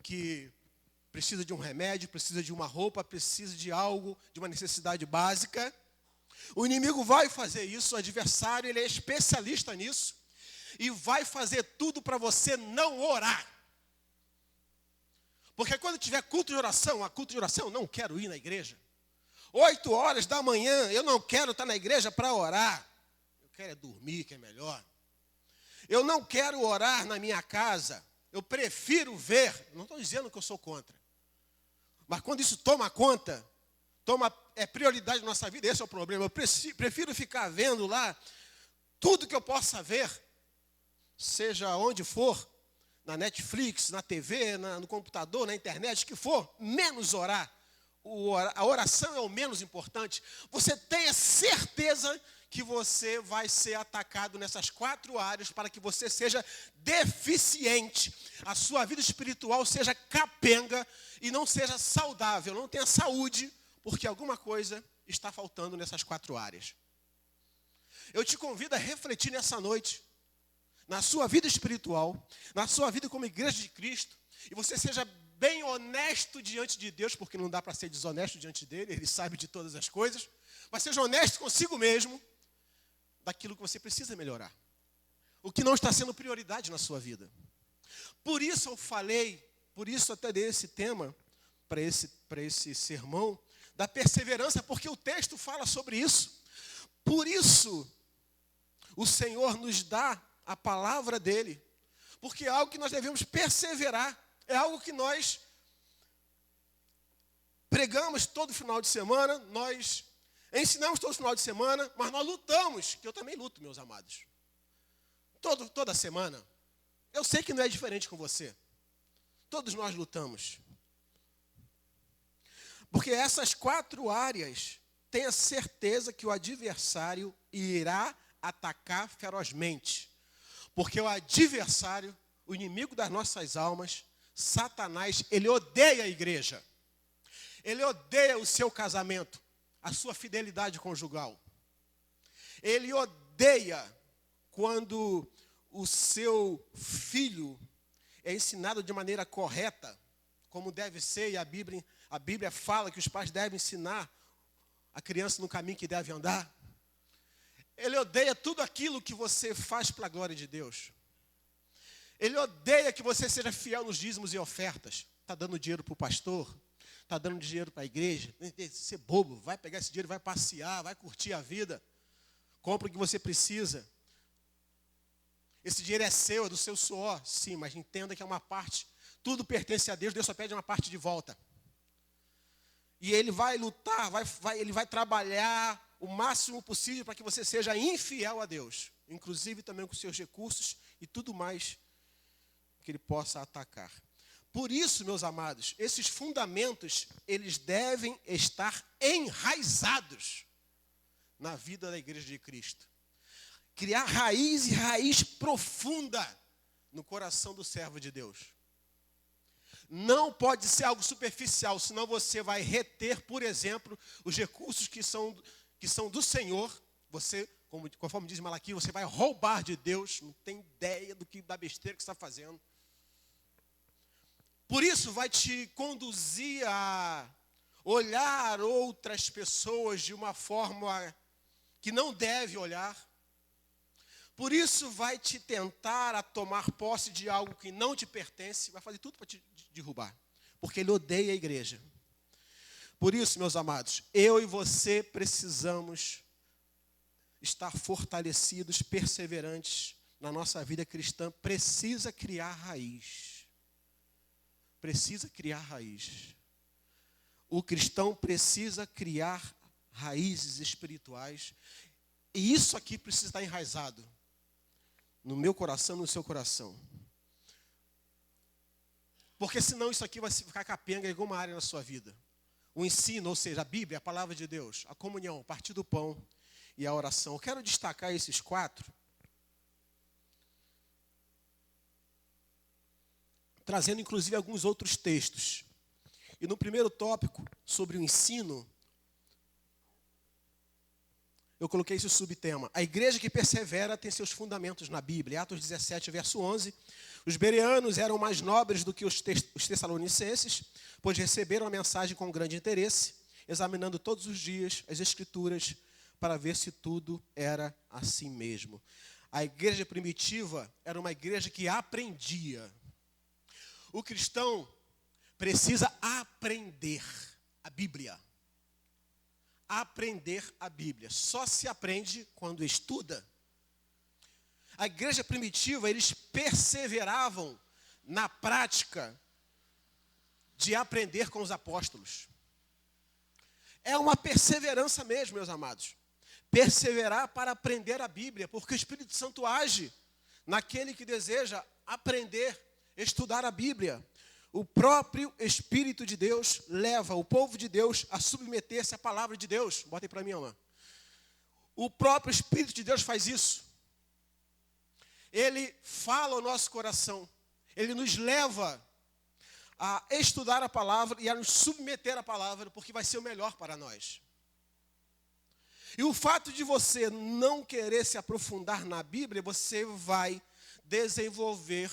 Speaker 5: que precisa de um remédio, precisa de uma roupa, precisa de algo, de uma necessidade básica. O inimigo vai fazer isso, o adversário, ele é especialista nisso, e vai fazer tudo para você não orar. Porque quando tiver culto de oração, eu não quero ir na igreja. 8 horas da manhã, eu não quero estar na igreja para orar. Eu quero dormir, que é melhor. Eu não quero orar na minha casa. Eu prefiro ver, não estou dizendo que eu sou contra. Mas quando isso toma conta, é prioridade na nossa vida, esse é o problema. Eu prefiro ficar vendo lá tudo que eu possa ver, seja onde for, na Netflix, na TV, no computador, na internet, que for, menos orar. A oração é o menos importante. Você tenha certeza que você vai ser atacado nessas 4 áreas para que você seja deficiente, a sua vida espiritual seja capenga e não seja saudável, não tenha saúde, porque alguma coisa está faltando nessas 4 áreas. Eu te convido a refletir nessa noite, na sua vida espiritual, na sua vida como igreja de Cristo, e você seja bem honesto diante de Deus, porque não dá para ser desonesto diante dele, ele sabe de todas as coisas, mas seja honesto consigo mesmo, daquilo que você precisa melhorar, o que não está sendo prioridade na sua vida. Por isso eu falei por isso até dei esse tema para esse sermão, da perseverança, porque o texto fala sobre isso. Por isso, o Senhor nos dá a palavra dele, porque é algo que nós devemos perseverar, é algo que nós pregamos todo final de semana, nós ensinamos todo final de semana, mas nós lutamos, que eu também luto, meus amados. Toda semana. Eu sei que não é diferente com você. Todos nós lutamos. Porque essas 4 áreas, tenha certeza que o adversário irá atacar ferozmente. Porque o adversário, o inimigo das nossas almas, Satanás, ele odeia a igreja. Ele odeia o seu casamento, a sua fidelidade conjugal. Ele odeia quando o seu filho é ensinado de maneira correta, como deve ser, e a Bíblia fala que os pais devem ensinar a criança no caminho que deve andar. Ele odeia tudo aquilo que você faz para a glória de Deus. Ele odeia que você seja fiel nos dízimos e ofertas. Está dando dinheiro para o pastor, está dando dinheiro para a igreja. Você é bobo, vai pegar esse dinheiro, vai passear, vai curtir a vida. Compra o que você precisa. Esse dinheiro é seu, é do seu suor. Sim, mas entenda que é uma parte. Tudo pertence a Deus, Deus só pede uma parte de volta. E Ele vai lutar, Ele vai trabalhar o máximo possível para que você seja infiel a Deus. Inclusive também com seus recursos e tudo mais que Ele possa atacar. Por isso, meus amados, esses fundamentos, eles devem estar enraizados na vida da igreja de Cristo. Criar raiz profunda no coração do servo de Deus. Não pode ser algo superficial, senão você vai reter, por exemplo, os recursos que são do Senhor. Você, conforme diz Malaquias, você vai roubar de Deus, não tem ideia da besteira que está fazendo. Por isso vai te conduzir a olhar outras pessoas de uma forma que não deve olhar. Por isso vai te tentar a tomar posse de algo que não te pertence, vai fazer tudo para te derrubar, porque ele odeia a igreja. Por isso, meus amados, eu e você precisamos estar fortalecidos, perseverantes na nossa vida cristã. Precisa criar raiz. Precisa criar raiz. O cristão precisa criar raízes espirituais. E isso aqui precisa estar enraizado no meu coração, no seu coração. Porque senão isso aqui vai ficar capenga em alguma área na sua vida. O ensino, ou seja, a Bíblia, a palavra de Deus, a comunhão, o partir do pão e a oração. Eu quero destacar esses 4, trazendo inclusive alguns outros textos. E no primeiro tópico, sobre o ensino, eu coloquei esse subtema. A igreja que persevera tem seus fundamentos na Bíblia. Atos 17, verso 11. Os bereanos eram mais nobres do que os tessalonicenses, pois receberam a mensagem com grande interesse, examinando todos os dias as Escrituras para ver se tudo era assim mesmo. A igreja primitiva era uma igreja que aprendia. O cristão precisa aprender a Bíblia. Aprender a Bíblia. Só se aprende quando estuda. A igreja primitiva, eles perseveravam na prática de aprender com os apóstolos. É uma perseverança mesmo, meus amados. Perseverar para aprender a Bíblia, porque o Espírito Santo age naquele que deseja aprender, estudar a Bíblia. O próprio Espírito de Deus leva o povo de Deus a submeter-se à palavra de Deus. Bota aí para mim, amor. O próprio Espírito de Deus faz isso. Ele fala ao nosso coração. Ele nos leva a estudar a palavra e a nos submeter à palavra, porque vai ser o melhor para nós. E o fato de você não querer se aprofundar na Bíblia, você vai desenvolver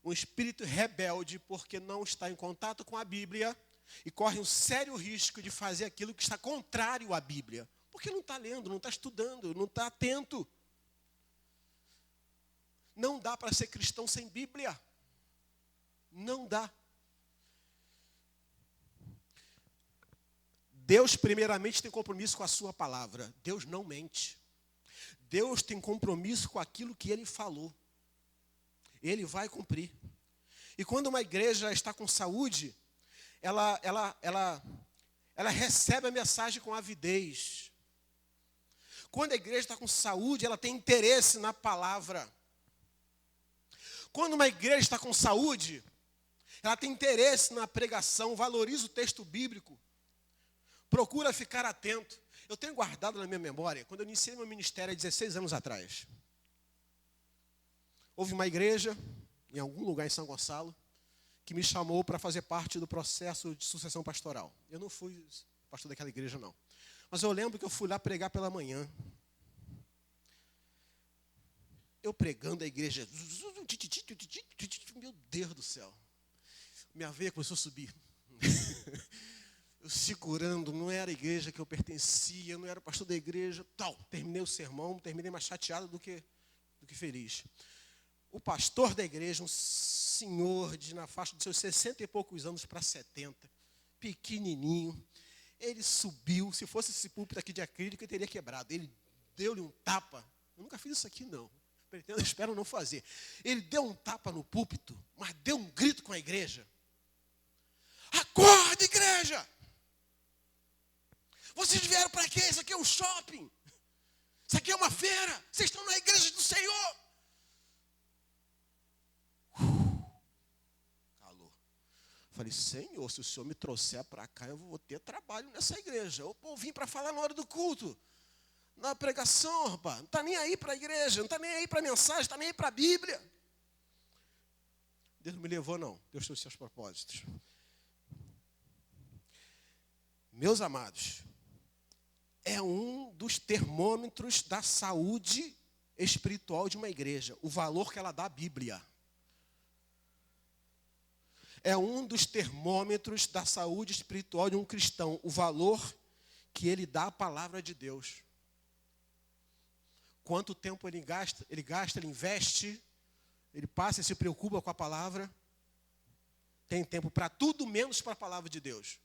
Speaker 5: um espírito rebelde, porque não está em contato com a Bíblia e corre um sério risco de fazer aquilo que está contrário à Bíblia. Porque não está lendo, não está estudando, não está atento. Não dá para ser cristão sem Bíblia. Não dá. Deus, primeiramente, tem compromisso com a sua palavra. Deus não mente. Deus tem compromisso com aquilo que Ele falou. Ele vai cumprir. E quando uma igreja está com saúde, ela recebe a mensagem com avidez. Quando a igreja está com saúde, ela tem interesse na palavra. Quando uma igreja está com saúde, ela tem interesse na pregação, valoriza o texto bíblico, procura ficar atento. Eu tenho guardado na minha memória, quando eu iniciei meu ministério há 16 anos atrás. Houve uma igreja, em algum lugar em São Gonçalo, que me chamou para fazer parte do processo de sucessão pastoral. Eu não fui pastor daquela igreja, não. Mas eu lembro que eu fui lá pregar pela manhã. Eu pregando a igreja. Meu Deus do céu. Minha veia começou a subir. Eu segurando, não era a igreja que eu pertencia, eu não era pastor da igreja, tal. Terminei o sermão, terminei mais chateado do que feliz. O pastor da igreja, um senhor na faixa de seus 60 e poucos anos para 70, pequenininho, ele subiu, se fosse esse púlpito aqui de acrílico, ele teria quebrado. Ele deu-lhe um tapa. Eu nunca fiz isso aqui, não. Pretendo, espero não fazer. Ele deu um tapa no púlpito, mas deu um grito com a igreja. Acorda, igreja! Vocês vieram para quê? Isso aqui é um shopping. Isso aqui é uma feira. Vocês estão na igreja do Senhor. Calor. Falei, Senhor, se o Senhor me trouxer para cá, eu vou ter trabalho nessa igreja. Eu vim para falar na hora do culto. Na pregação, rapaz. Não está nem aí para a igreja, não está nem aí para a mensagem, não está nem aí para a Bíblia. Deus não me levou, não. Deus tem os seus propósitos. Meus amados, é um dos termômetros da saúde espiritual de uma igreja, o valor que ela dá à Bíblia. É um dos termômetros da saúde espiritual de um cristão, o valor que ele dá à palavra de Deus. Quanto tempo ele gasta, ele investe, ele passa e se preocupa com a palavra. Tem tempo para tudo menos para a palavra de Deus.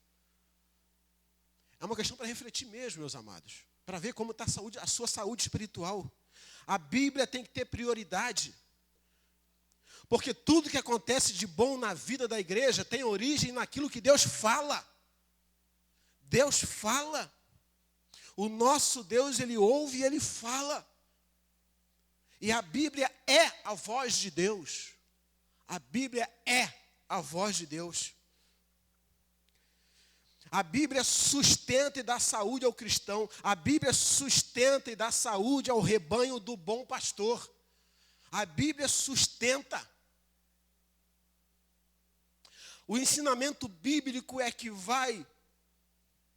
Speaker 5: É uma questão para refletir mesmo, meus amados. Para ver como está a sua saúde espiritual. A Bíblia tem que ter prioridade. Porque tudo que acontece de bom na vida da igreja tem origem naquilo que Deus fala. Deus fala. O nosso Deus, Ele ouve e Ele fala. E a Bíblia é a voz de Deus. A Bíblia é a voz de Deus. A Bíblia sustenta e dá saúde ao cristão. A Bíblia sustenta e dá saúde ao rebanho do bom pastor. A Bíblia sustenta. O ensinamento bíblico é que vai,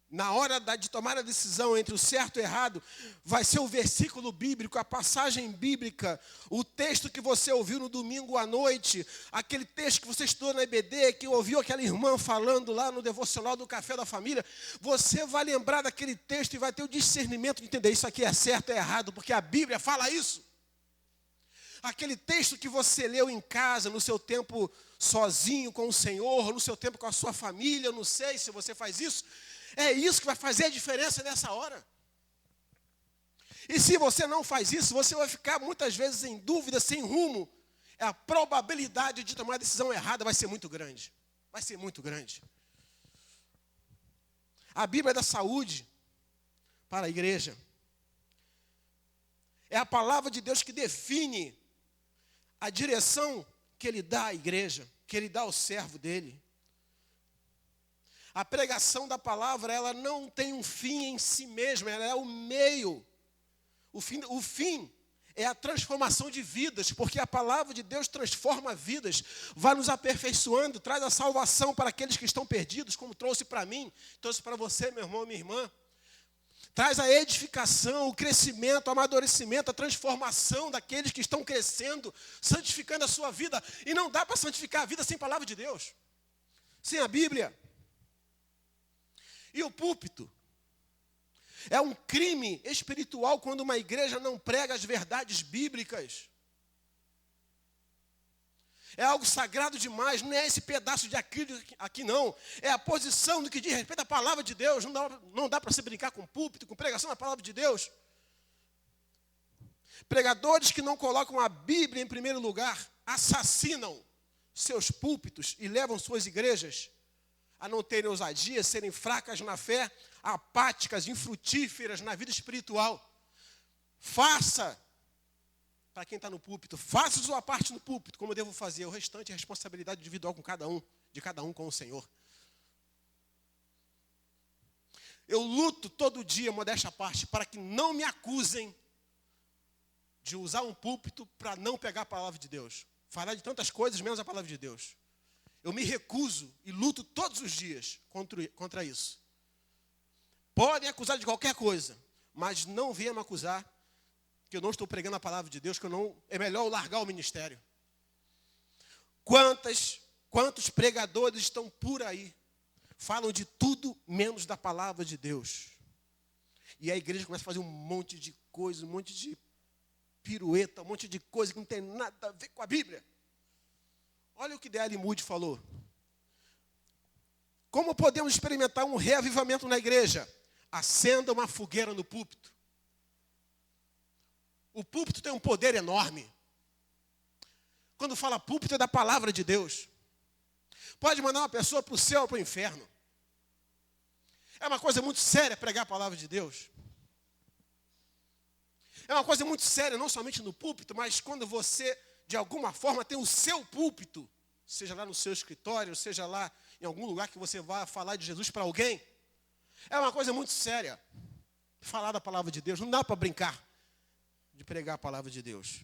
Speaker 5: na hora de tomar a decisão entre o certo e o errado, vai ser o versículo bíblico, a passagem bíblica, o texto que você ouviu no domingo à noite, aquele texto que você estudou na EBD, que ouviu aquela irmã falando lá no devocional do Café da Família. Você vai lembrar daquele texto e vai ter o discernimento de entender isso aqui é certo ou é errado, porque a Bíblia fala isso. Aquele texto que você leu em casa, no seu tempo sozinho com o Senhor, no seu tempo com a sua família, eu não sei se você faz isso. É isso que vai fazer a diferença nessa hora. E se você não faz isso, você vai ficar muitas vezes em dúvida, sem rumo. A probabilidade de tomar a decisão errada vai ser muito grande. Vai ser muito grande. A Bíblia é da saúde para a igreja. É a palavra de Deus que define a direção que Ele dá à igreja, que Ele dá ao servo dEle. A pregação da palavra, ela não tem um fim em si mesma, ela é o meio. O fim é a transformação de vidas, porque a palavra de Deus transforma vidas, vai nos aperfeiçoando, traz a salvação para aqueles que estão perdidos, como trouxe para mim, trouxe para você, meu irmão, minha irmã. Traz a edificação, o crescimento, o amadurecimento, a transformação daqueles que estão crescendo, santificando a sua vida. E não dá para santificar a vida sem a palavra de Deus, sem a Bíblia. E o púlpito é um crime espiritual quando uma igreja não prega as verdades bíblicas. É algo sagrado demais, não é esse pedaço de acrílico aqui não. É a posição do que diz respeito à palavra de Deus. Não dá para se brincar com púlpito, com pregação da palavra de Deus. Pregadores que não colocam a Bíblia em primeiro lugar assassinam seus púlpitos e levam suas igrejas a não terem ousadia, serem fracas na fé, apáticas, infrutíferas na vida espiritual. Faça, para quem está no púlpito, faça sua parte no púlpito, como eu devo fazer. O restante é responsabilidade individual de cada um com o Senhor. Eu luto todo dia, modéstia à parte, para que não me acusem de usar um púlpito para não pegar a palavra de Deus. Falar de tantas coisas, menos a palavra de Deus. Eu me recuso e luto todos os dias contra isso. Podem acusar de qualquer coisa, mas não venham me acusar que eu não estou pregando a palavra de Deus, é melhor eu largar o ministério. Quantos pregadores estão por aí, falam de tudo menos da palavra de Deus. E a igreja começa a fazer um monte de coisa, um monte de pirueta, um monte de coisa que não tem nada a ver com a Bíblia. Olha o que D.L. Moody falou. Como podemos experimentar um reavivamento na igreja? Acenda uma fogueira no púlpito. O púlpito tem um poder enorme. Quando fala púlpito é da palavra de Deus. Pode mandar uma pessoa para o céu ou para o inferno. É uma coisa muito séria pregar a palavra de Deus. É uma coisa muito séria, não somente no púlpito, mas quando você, de alguma forma, tem o seu púlpito, seja lá no seu escritório, seja lá em algum lugar que você vá falar de Jesus para alguém. É uma coisa muito séria falar da palavra de Deus. Não dá para brincar de pregar a palavra de Deus.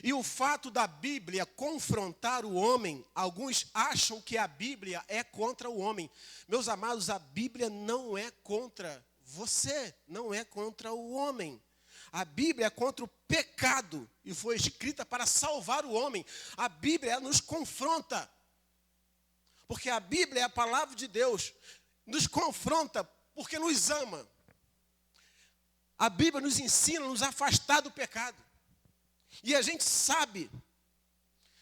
Speaker 5: E o fato da Bíblia confrontar o homem, alguns acham que a Bíblia é contra o homem. Meus amados, a Bíblia não é contra você, não é contra o homem. A Bíblia é contra o pecado e foi escrita para salvar o homem. A Bíblia nos confronta, porque a Bíblia é a palavra de Deus. Nos confronta porque nos ama. A Bíblia nos ensina a nos afastar do pecado. E a gente sabe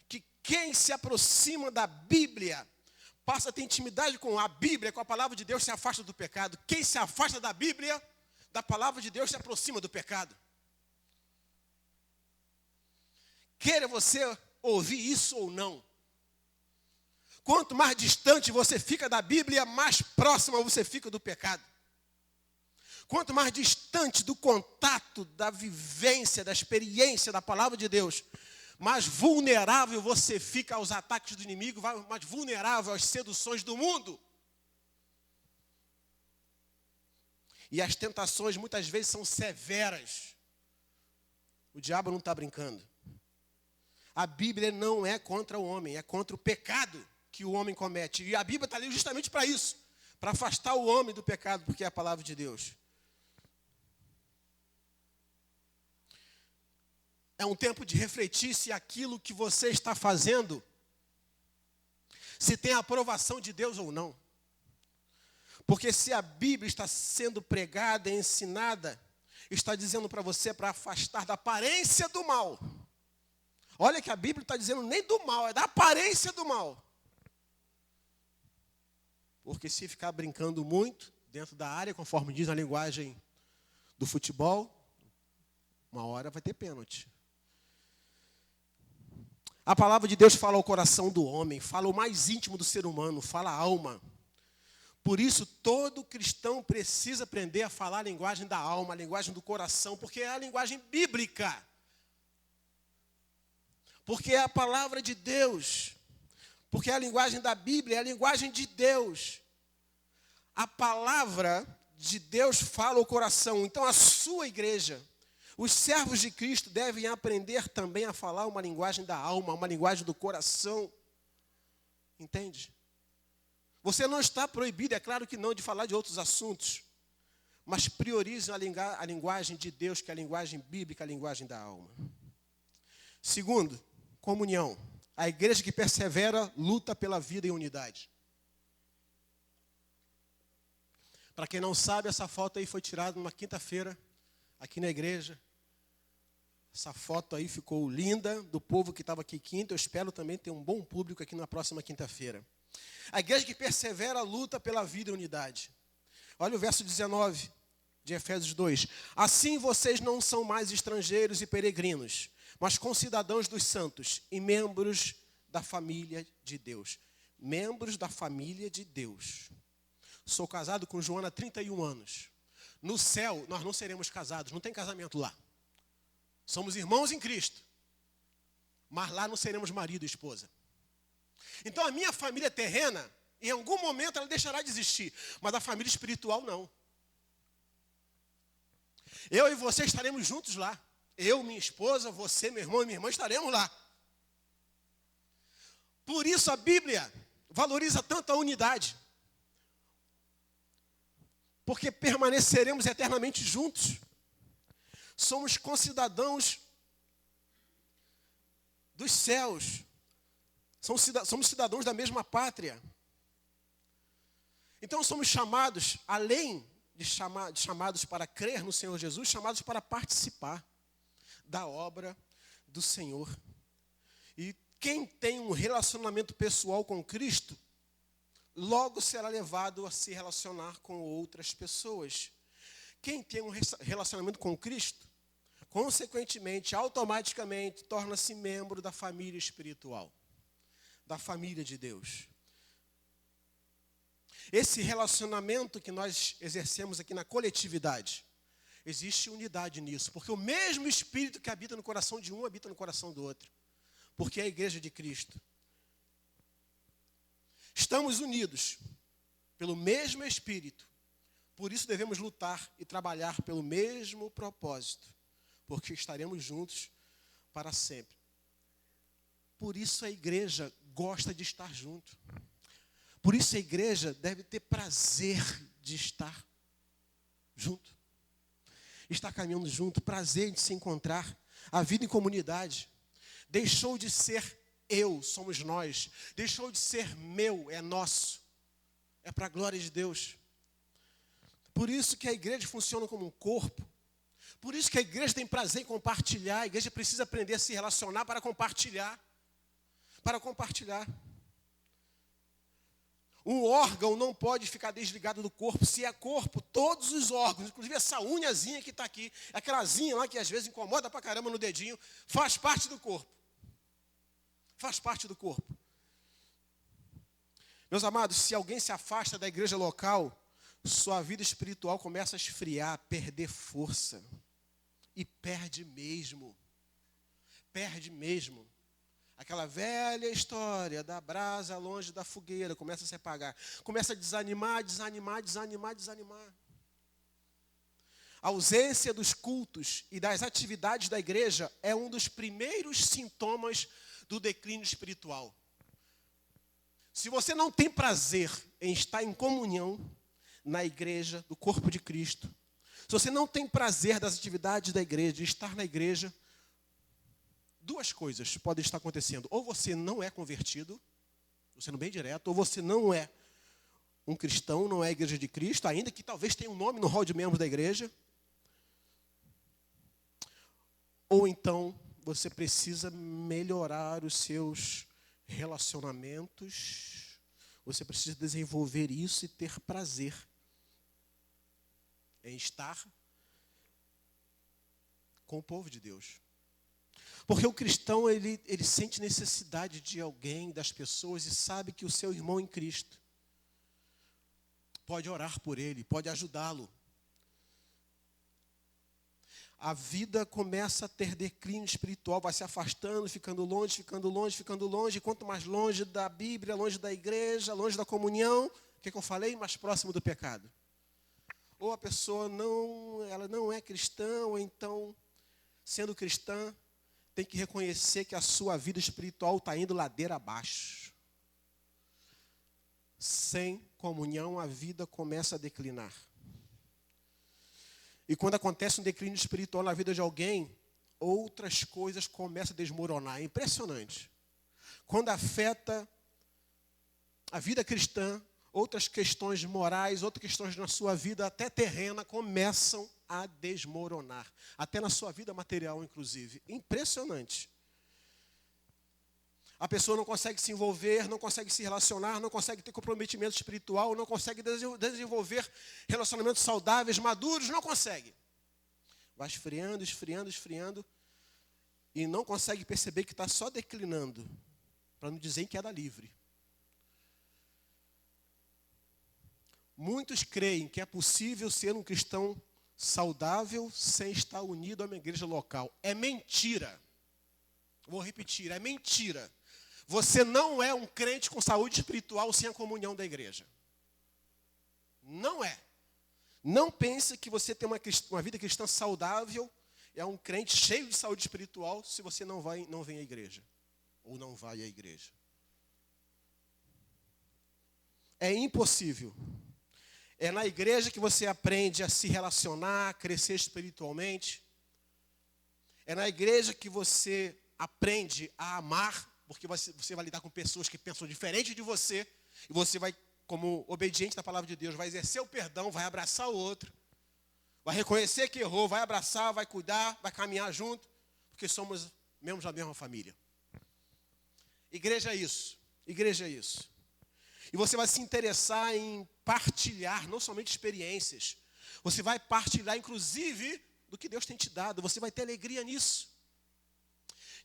Speaker 5: que quem se aproxima da Bíblia passa a ter intimidade com a Bíblia, com a palavra de Deus, se afasta do pecado. Quem se afasta da Bíblia, da palavra de Deus, se aproxima do pecado. Queira você ouvir isso ou não. Quanto mais distante você fica da Bíblia, mais próxima você fica do pecado. Quanto mais distante do contato, da vivência, da experiência da palavra de Deus, mais vulnerável você fica aos ataques do inimigo, mais vulnerável às seduções do mundo. E as tentações muitas vezes são severas. O diabo não está brincando. A Bíblia não é contra o homem, é contra o pecado que o homem comete. E a Bíblia está ali justamente para isso, para afastar o homem do pecado, porque é a palavra de Deus. É um tempo de refletir se aquilo que você está fazendo, se tem a aprovação de Deus ou não. Porque se a Bíblia está sendo pregada e ensinada, está dizendo para você para afastar da aparência do mal. Olha que a Bíblia está dizendo nem do mal, é da aparência do mal. Porque se ficar brincando muito dentro da área, conforme diz a linguagem do futebol, uma hora vai ter pênalti. A palavra de Deus fala ao coração do homem, fala o mais íntimo do ser humano, fala a alma. Por isso, todo cristão precisa aprender a falar a linguagem da alma, a linguagem do coração, porque é a linguagem bíblica. Porque é a palavra de Deus. Porque é a linguagem da Bíblia, é a linguagem de Deus. A palavra de Deus fala ao coração. Então, a sua igreja, os servos de Cristo devem aprender também a falar uma linguagem da alma, uma linguagem do coração. Entende? Você não está proibido, é claro que não, de falar de outros assuntos. Mas priorize a linguagem de Deus, que é a linguagem bíblica, a linguagem da alma. Segundo, comunhão. A igreja que persevera luta pela vida em unidade. Para quem não sabe, essa foto aí foi tirada numa quinta-feira, aqui na igreja. Essa foto aí ficou linda, do povo que estava aqui quinta. Eu espero também ter um bom público aqui na próxima quinta-feira. A igreja que persevera luta pela vida e unidade. Olha o verso 19 de Efésios 2. Assim vocês não são mais estrangeiros e peregrinos, mas concidadãos dos santos e membros da família de Deus. Membros da família de Deus. Sou casado com Joana há 31 anos. No céu, nós não seremos casados, não tem casamento lá. Somos irmãos em Cristo. Mas lá não seremos marido e esposa. Então a minha família terrena, em algum momento ela deixará de existir. Mas a família espiritual não. Eu e você estaremos juntos lá. Eu, minha esposa, você, meu irmão e minha irmã estaremos lá. Por isso a Bíblia valoriza tanto a unidade. Porque permaneceremos eternamente juntos. Somos concidadãos dos céus. Somos cidadãos da mesma pátria. Então somos chamados, além de chamados para crer no Senhor Jesus, chamados para participar da obra do Senhor. E quem tem um relacionamento pessoal com Cristo, logo será levado a se relacionar com outras pessoas. Quem tem um relacionamento com Cristo, consequentemente, automaticamente, torna-se membro da família espiritual, da família de Deus. Esse relacionamento que nós exercemos aqui na coletividade, existe unidade nisso, porque o mesmo Espírito que habita no coração de um, habita no coração do outro, porque é a igreja de Cristo. Estamos unidos pelo mesmo Espírito, por isso devemos lutar e trabalhar pelo mesmo propósito, porque estaremos juntos para sempre. Por isso a igreja gosta de estar junto. Por isso a igreja deve ter prazer de estar junto. Estar caminhando junto, prazer de se encontrar. A vida em comunidade deixou de ser eu, somos nós. Deixou de ser meu, é nosso. É para a glória de Deus. Por isso que a igreja funciona como um corpo. Por isso que a igreja tem prazer em compartilhar. A igreja precisa aprender a se relacionar para compartilhar. Para compartilhar. Um órgão não pode ficar desligado do corpo. Se é corpo, todos os órgãos, inclusive essa unhazinha que está aqui, aquela zinha lá que às vezes incomoda pra caramba no dedinho, faz parte do corpo. Faz parte do corpo. Meus amados, se alguém se afasta da igreja local, sua vida espiritual começa a esfriar, perder força. E perde mesmo. Perde mesmo. Aquela velha história da brasa longe da fogueira começa a se apagar. Começa a desanimar. A ausência dos cultos e das atividades da igreja é um dos primeiros sintomas do declínio espiritual. Se você não tem prazer em estar em comunhão na igreja, do corpo de Cristo, se você não tem prazer das atividades da igreja, de estar na igreja, duas coisas podem estar acontecendo. Ou você não é convertido, sendo bem direto, ou você não é um cristão, não é a igreja de Cristo, ainda que talvez tenha um nome no hall de membros da igreja. Ou então você precisa melhorar os seus relacionamentos, você precisa desenvolver isso e ter prazer em estar com o povo de Deus. Porque o cristão, ele sente necessidade de alguém, das pessoas, e sabe que o seu irmão em Cristo pode orar por ele, pode ajudá-lo. A vida começa a ter declínio espiritual, vai se afastando, ficando longe. Quanto mais longe da Bíblia, longe da igreja, longe da comunhão, o que eu falei? Mais próximo do pecado. Ou a pessoa ela não é cristã, ou então, sendo cristã, tem que reconhecer que a sua vida espiritual está indo ladeira abaixo. Sem comunhão, a vida começa a declinar. E quando acontece um declínio espiritual na vida de alguém, outras coisas começam a desmoronar. É impressionante. Quando afeta a vida cristã, outras questões morais, outras questões na sua vida, até terrena, começam a desmoronar. Até na sua vida material, inclusive. Impressionante. A pessoa não consegue se envolver, não consegue se relacionar, não consegue ter comprometimento espiritual, não consegue desenvolver relacionamentos saudáveis, maduros, não consegue. Vai esfriando, esfriando, esfriando, e não consegue perceber que está só declinando, para não dizer em queda livre. Muitos creem que é possível ser um cristão saudável sem estar unido a uma igreja local. É mentira. Vou repetir, é mentira. Você não é um crente com saúde espiritual sem a comunhão da igreja. Não é. Não pense que você tem uma vida cristã saudável, é um crente cheio de saúde espiritual, se você não vem à igreja. Ou não vai à igreja. É impossível. É na igreja que você aprende a se relacionar, a crescer espiritualmente. É na igreja que você aprende a amar, porque você vai lidar com pessoas que pensam diferente de você, e você vai, como obediente da palavra de Deus, vai exercer o perdão, vai abraçar o outro, vai reconhecer que errou, vai abraçar, vai cuidar, vai caminhar junto, porque somos membros da mesma família. Igreja é isso. Igreja é isso. E você vai se interessar em partilhar, não somente experiências, você vai partilhar, inclusive, do que Deus tem te dado, você vai ter alegria nisso.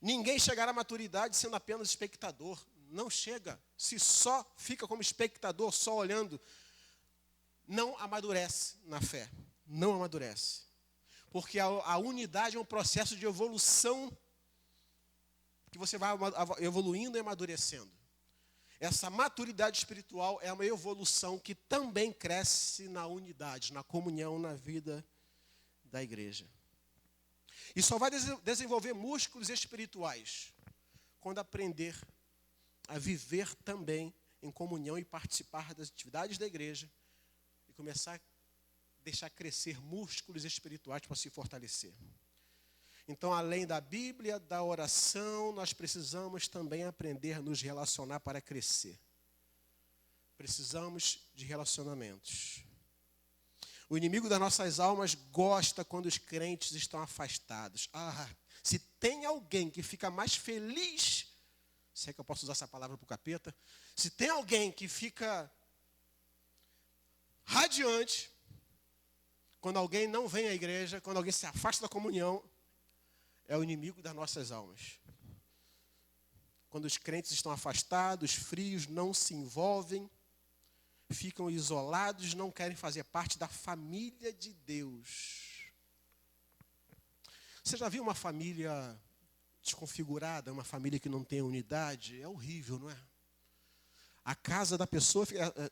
Speaker 5: Ninguém chegará à maturidade sendo apenas espectador. Não chega. Se só fica como espectador, só olhando, não amadurece na fé. Não amadurece. Porque a unidade é um processo de evolução que você vai evoluindo e amadurecendo. Essa maturidade espiritual é uma evolução que também cresce na unidade, na comunhão, na vida da igreja. E só vai desenvolver músculos espirituais quando aprender a viver também em comunhão e participar das atividades da igreja e começar a deixar crescer músculos espirituais para se fortalecer. Então, além da Bíblia, da oração, nós precisamos também aprender a nos relacionar para crescer. Precisamos de relacionamentos. O inimigo das nossas almas gosta quando os crentes estão afastados. Se tem alguém que fica mais feliz, se é que eu posso usar essa palavra para o capeta, se tem alguém que fica radiante, quando alguém não vem à igreja, quando alguém se afasta da comunhão, é o inimigo das nossas almas. Quando os crentes estão afastados, frios, não se envolvem, ficam isolados, não querem fazer parte da família de Deus. Você já viu uma família desconfigurada, uma família que não tem unidade? É horrível, não é? A casa da pessoa,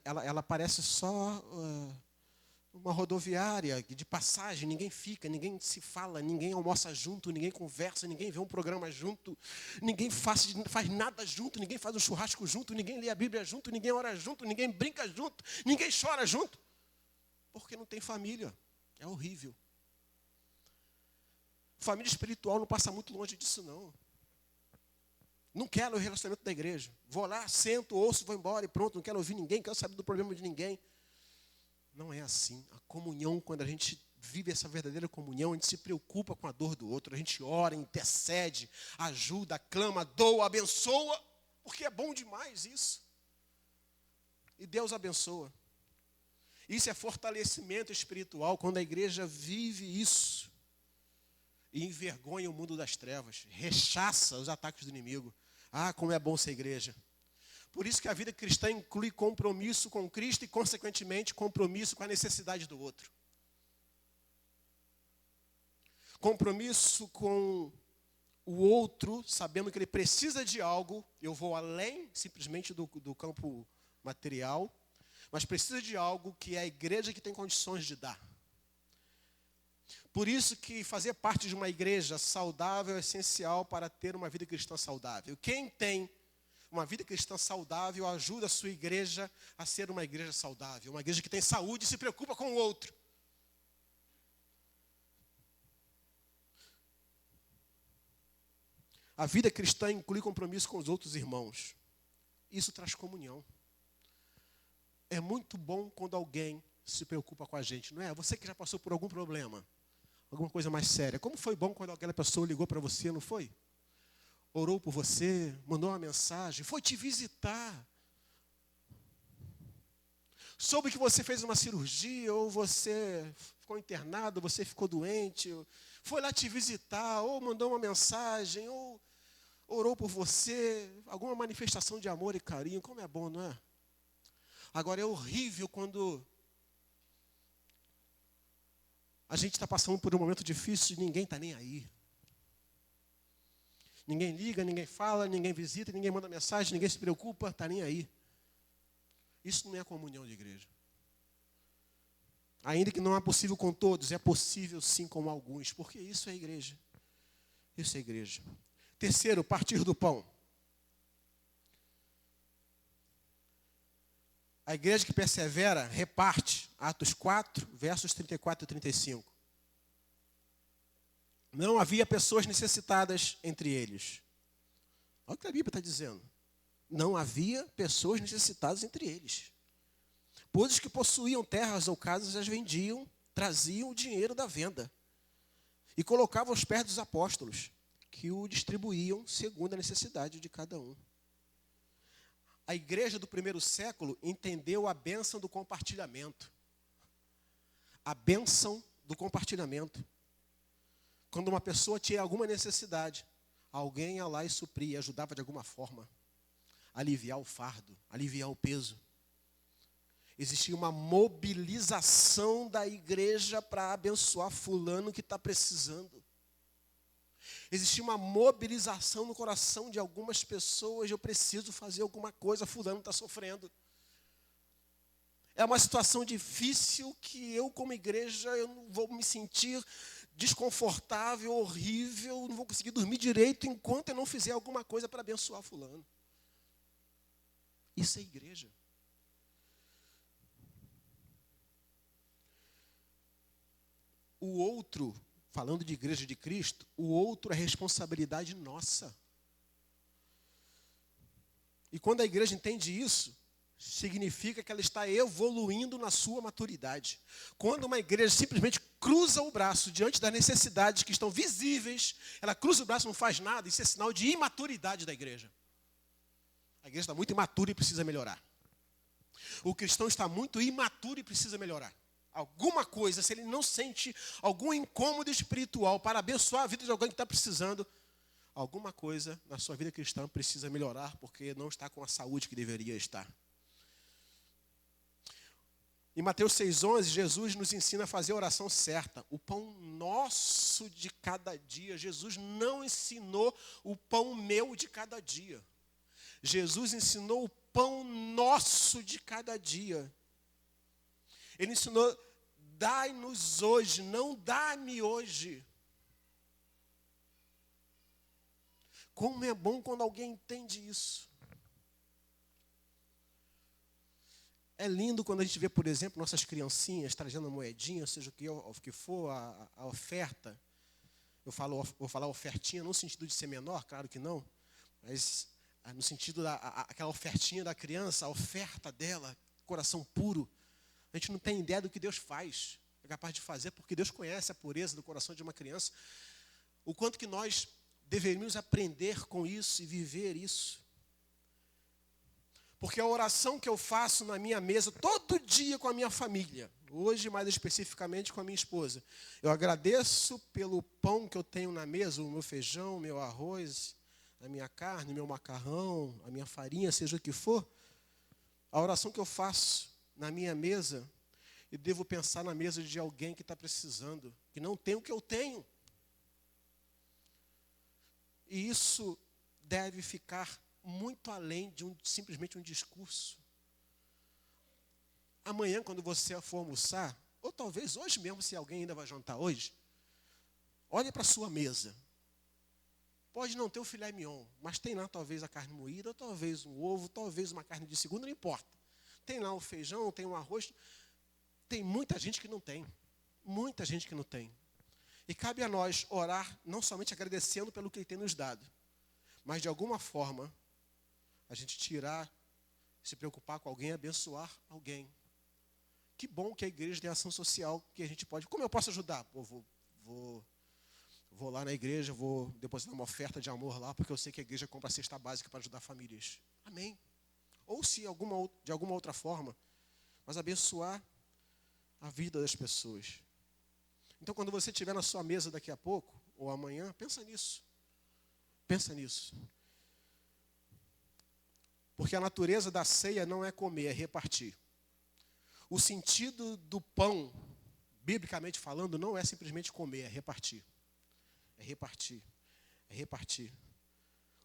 Speaker 5: ela parece só uma rodoviária de passagem, ninguém fica, ninguém se fala, ninguém almoça junto, ninguém conversa, ninguém vê um programa junto, ninguém faz nada junto, ninguém faz um churrasco junto, ninguém lê a Bíblia junto, ninguém ora junto, ninguém brinca junto, ninguém chora junto, porque não tem família. É horrível. Família espiritual não passa muito longe disso, não. Não quero o relacionamento da igreja. Vou lá, sento, ouço, vou embora e pronto, não quero ouvir ninguém, não quero saber do problema de ninguém. Não é assim. A comunhão, quando a gente vive essa verdadeira comunhão, a gente se preocupa com a dor do outro, a gente ora, intercede, ajuda, clama, doa, abençoa, porque é bom demais isso. E Deus abençoa. Isso é fortalecimento espiritual, quando a igreja vive isso e envergonha o mundo das trevas, rechaça os ataques do inimigo. Como é bom ser igreja. Por isso que a vida cristã inclui compromisso com Cristo e, consequentemente, compromisso com a necessidade do outro. Compromisso com o outro, sabendo que ele precisa de algo. Eu vou além simplesmente do campo material, mas precisa de algo que é a igreja que tem condições de dar. Por isso que fazer parte de uma igreja saudável é essencial para ter uma vida cristã saudável. Quem tem uma vida cristã saudável ajuda a sua igreja a ser uma igreja saudável. Uma igreja que tem saúde e se preocupa com o outro. A vida cristã inclui compromisso com os outros irmãos. Isso traz comunhão. É muito bom quando alguém se preocupa com a gente, não é? Você que já passou por algum problema, alguma coisa mais séria. Como foi bom quando aquela pessoa ligou para você, não foi? Orou por você, mandou uma mensagem, foi te visitar. Soube que você fez uma cirurgia, ou você ficou internado, você ficou doente, foi lá te visitar, ou mandou uma mensagem, ou orou por você, alguma manifestação de amor e carinho. Como é bom, não é? Agora é horrível quando a gente está passando por um momento difícil e ninguém está nem aí. Ninguém liga, ninguém fala, ninguém visita, ninguém manda mensagem, ninguém se preocupa, está nem aí. Isso não é comunhão de igreja. Ainda que não é possível com todos, é possível sim com alguns, porque isso é igreja. Isso é igreja. Terceiro, partir do pão. A igreja que persevera, reparte. Atos 4, versos 34 e 35. Não havia pessoas necessitadas entre eles. Olha o que a Bíblia está dizendo. Não havia pessoas necessitadas entre eles. Pois os que possuíam terras ou casas as vendiam, traziam o dinheiro da venda e colocavam aos pés dos apóstolos, que o distribuíam segundo a necessidade de cada um. A igreja do primeiro século entendeu a bênção do compartilhamento. A bênção do compartilhamento. Quando uma pessoa tinha alguma necessidade, alguém ia lá e supria, ajudava de alguma forma. Aliviar o fardo, aliviar o peso. Existia uma mobilização da igreja para abençoar fulano que está precisando. Existia uma mobilização no coração de algumas pessoas, eu preciso fazer alguma coisa, fulano está sofrendo. É uma situação difícil que eu, como igreja, eu não vou me sentir desconfortável, horrível, não vou conseguir dormir direito enquanto eu não fizer alguma coisa para abençoar fulano. Isso é igreja. O outro, falando de igreja de Cristo, o outro é responsabilidade nossa. E quando a igreja entende isso, significa que ela está evoluindo na sua maturidade. Quando uma igreja simplesmente cruza o braço diante das necessidades que estão visíveis, ela cruza o braço e não faz nada, isso é sinal de imaturidade da igreja. A igreja está muito imatura e precisa melhorar. O cristão está muito imaturo e precisa melhorar. Alguma coisa, se ele não sente algum incômodo espiritual para abençoar a vida de alguém que está precisando, alguma coisa na sua vida cristã precisa melhorar, porque não está com a saúde que deveria estar. Em Mateus 6,11, Jesus nos ensina a fazer a oração certa. O pão nosso de cada dia. Jesus não ensinou o pão meu de cada dia. Jesus ensinou o pão nosso de cada dia. Ele ensinou, dai-nos hoje, não dá-me hoje. Como é bom quando alguém entende isso. É lindo quando a gente vê, por exemplo, nossas criancinhas trazendo moedinha, seja o que for, a oferta. Vou falar ofertinha, não no sentido de ser menor, claro que não, mas no sentido aquela ofertinha da criança, a oferta dela, coração puro. A gente não tem ideia do que Deus faz, é capaz de fazer, porque Deus conhece a pureza do coração de uma criança. O quanto que nós deveríamos aprender com isso e viver isso. Porque a oração que eu faço na minha mesa, todo dia com a minha família, hoje mais especificamente com a minha esposa, eu agradeço pelo pão que eu tenho na mesa, o meu feijão, o meu arroz, a minha carne, o meu macarrão, a minha farinha, seja o que for. A oração que eu faço na minha mesa, eu devo pensar na mesa de alguém que está precisando, que não tem o que eu tenho. E isso deve ficar muito além de simplesmente um discurso. Amanhã, quando você for almoçar, ou talvez hoje mesmo, se alguém ainda vai jantar hoje, olhe para a sua mesa. Pode não ter o filé mignon, mas tem lá talvez a carne moída, ou talvez um ovo, talvez uma carne de segunda, não importa. Tem lá o feijão, tem um arroz. Tem muita gente que não tem. Muita gente que não tem. E cabe a nós orar, não somente agradecendo pelo que Ele tem nos dado, mas de alguma forma, a gente tirar Se preocupar com alguém é abençoar alguém. Que bom que a igreja tem ação social, que a gente pode... Como eu posso ajudar? Pô, vou lá na igreja, vou depositar uma oferta de amor lá, porque eu sei que a igreja compra a cesta básica para ajudar famílias. Amém. Ou se de alguma outra forma, mas abençoar a vida das pessoas. Então, quando você estiver na sua mesa daqui a pouco, ou amanhã, pensa nisso. Pensa nisso. Porque a natureza da ceia não é comer, é repartir. O sentido do pão, biblicamente falando, não é simplesmente comer, é repartir. É repartir. É repartir.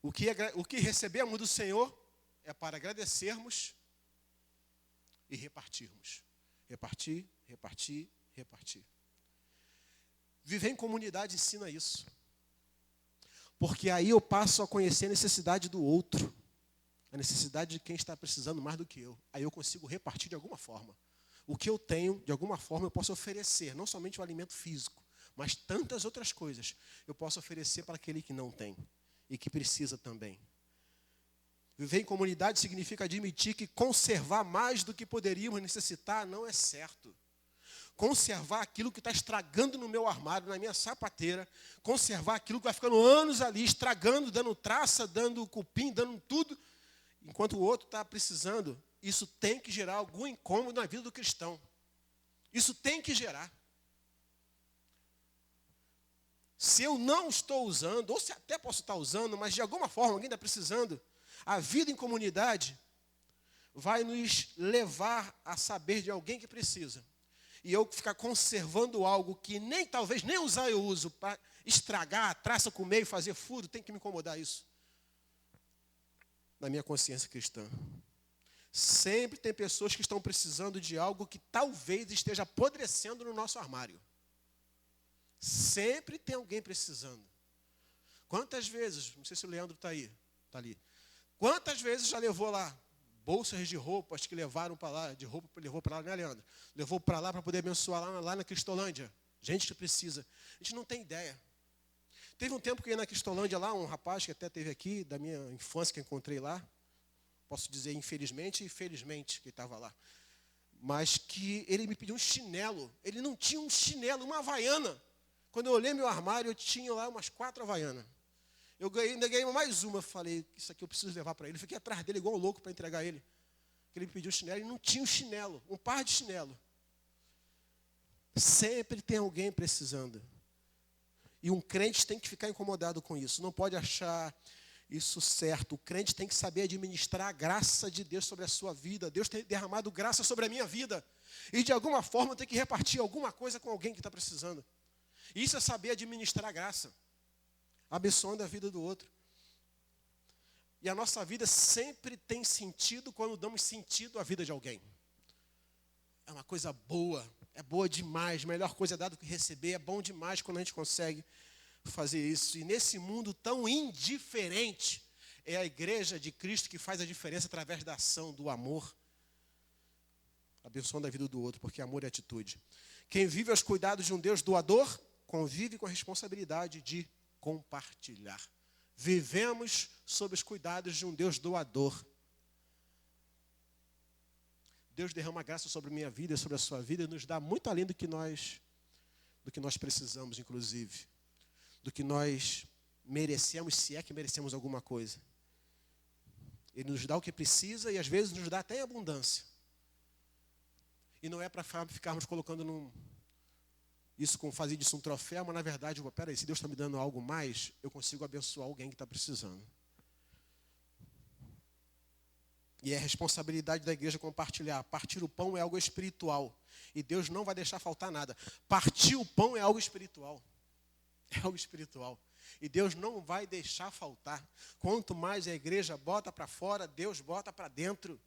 Speaker 5: O que recebemos do Senhor é para agradecermos e repartirmos. Repartir, repartir, repartir. Viver em comunidade ensina isso. Porque aí eu passo a conhecer a necessidade do outro. A necessidade de quem está precisando mais do que eu. Aí eu consigo repartir de alguma forma. O que eu tenho, de alguma forma, eu posso oferecer. Não somente o alimento físico, mas tantas outras coisas eu posso oferecer para aquele que não tem e que precisa também. Viver em comunidade significa admitir que conservar mais do que poderíamos necessitar não é certo. Conservar aquilo que está estragando no meu armário, na minha sapateira, conservar aquilo que vai ficando anos ali, estragando, dando traça, dando cupim, dando tudo, enquanto o outro está precisando, isso tem que gerar algum incômodo na vida do cristão. Isso tem que gerar. Se eu não estou usando, ou se até posso estar usando, mas de alguma forma alguém está precisando, a vida em comunidade vai nos levar a saber de alguém que precisa. E eu ficar conservando algo que talvez nem usar eu uso, para estragar, traça, comer e fazer furo, tem que me incomodar isso. Na minha consciência cristã. Sempre tem pessoas que estão precisando de algo que talvez esteja apodrecendo no nosso armário. Sempre tem alguém precisando. Quantas vezes, não sei se o Leandro está aí, está ali. Quantas vezes já levou lá bolsas de roupas que levaram para lá, de roupa levou para lá, né, Leandro? Levou para lá para poder abençoar lá na Cristolândia. Gente que precisa. A gente não tem ideia. Teve um tempo que eu ia na Cristolândia lá, um rapaz que até teve aqui, da minha infância, que eu encontrei lá. Posso dizer infelizmente e felizmente que estava lá. Mas que ele me pediu um chinelo. Ele não tinha um chinelo, uma havaiana. Quando eu olhei meu armário, eu tinha lá umas 4 havaianas. Eu ainda ganhei mais uma. Falei, isso aqui eu preciso levar para ele. Fiquei atrás dele igual um louco para entregar ele. Ele me pediu um chinelo e não tinha um chinelo, um par de chinelo. Sempre tem alguém precisando. E um crente tem que ficar incomodado com isso. Não pode achar isso certo. O crente tem que saber administrar a graça de Deus sobre a sua vida. Deus tem derramado graça sobre a minha vida. E de alguma forma eu tenho que repartir alguma coisa com alguém que está precisando. Isso é saber administrar a graça. Abençoando a vida do outro. E a nossa vida sempre tem sentido quando damos sentido à vida de alguém. É uma coisa boa, é boa demais. Melhor coisa é dar do que receber. É bom demais quando a gente consegue fazer isso. E nesse mundo tão indiferente, é a igreja de Cristo que faz a diferença através da ação, do amor. Abençoando a vida do outro, porque amor é atitude. Quem vive aos cuidados de um Deus doador, convive com a responsabilidade de compartilhar. Vivemos sob os cuidados de um Deus doador. Deus derrama graça sobre a minha vida e sobre a sua vida e nos dá muito além do que nós precisamos, inclusive. Do que nós merecemos, se é que merecemos alguma coisa. Ele nos dá o que precisa e às vezes nos dá até em abundância. E não é para ficarmos colocando fazer disso um troféu, mas na verdade, peraí, se Deus está me dando algo mais, eu consigo abençoar alguém que está precisando. E é a responsabilidade da igreja compartilhar. Partir o pão é algo espiritual. E Deus não vai deixar faltar nada. Partir o pão é algo espiritual. É algo espiritual. E Deus não vai deixar faltar. Quanto mais a igreja bota para fora, Deus bota para dentro.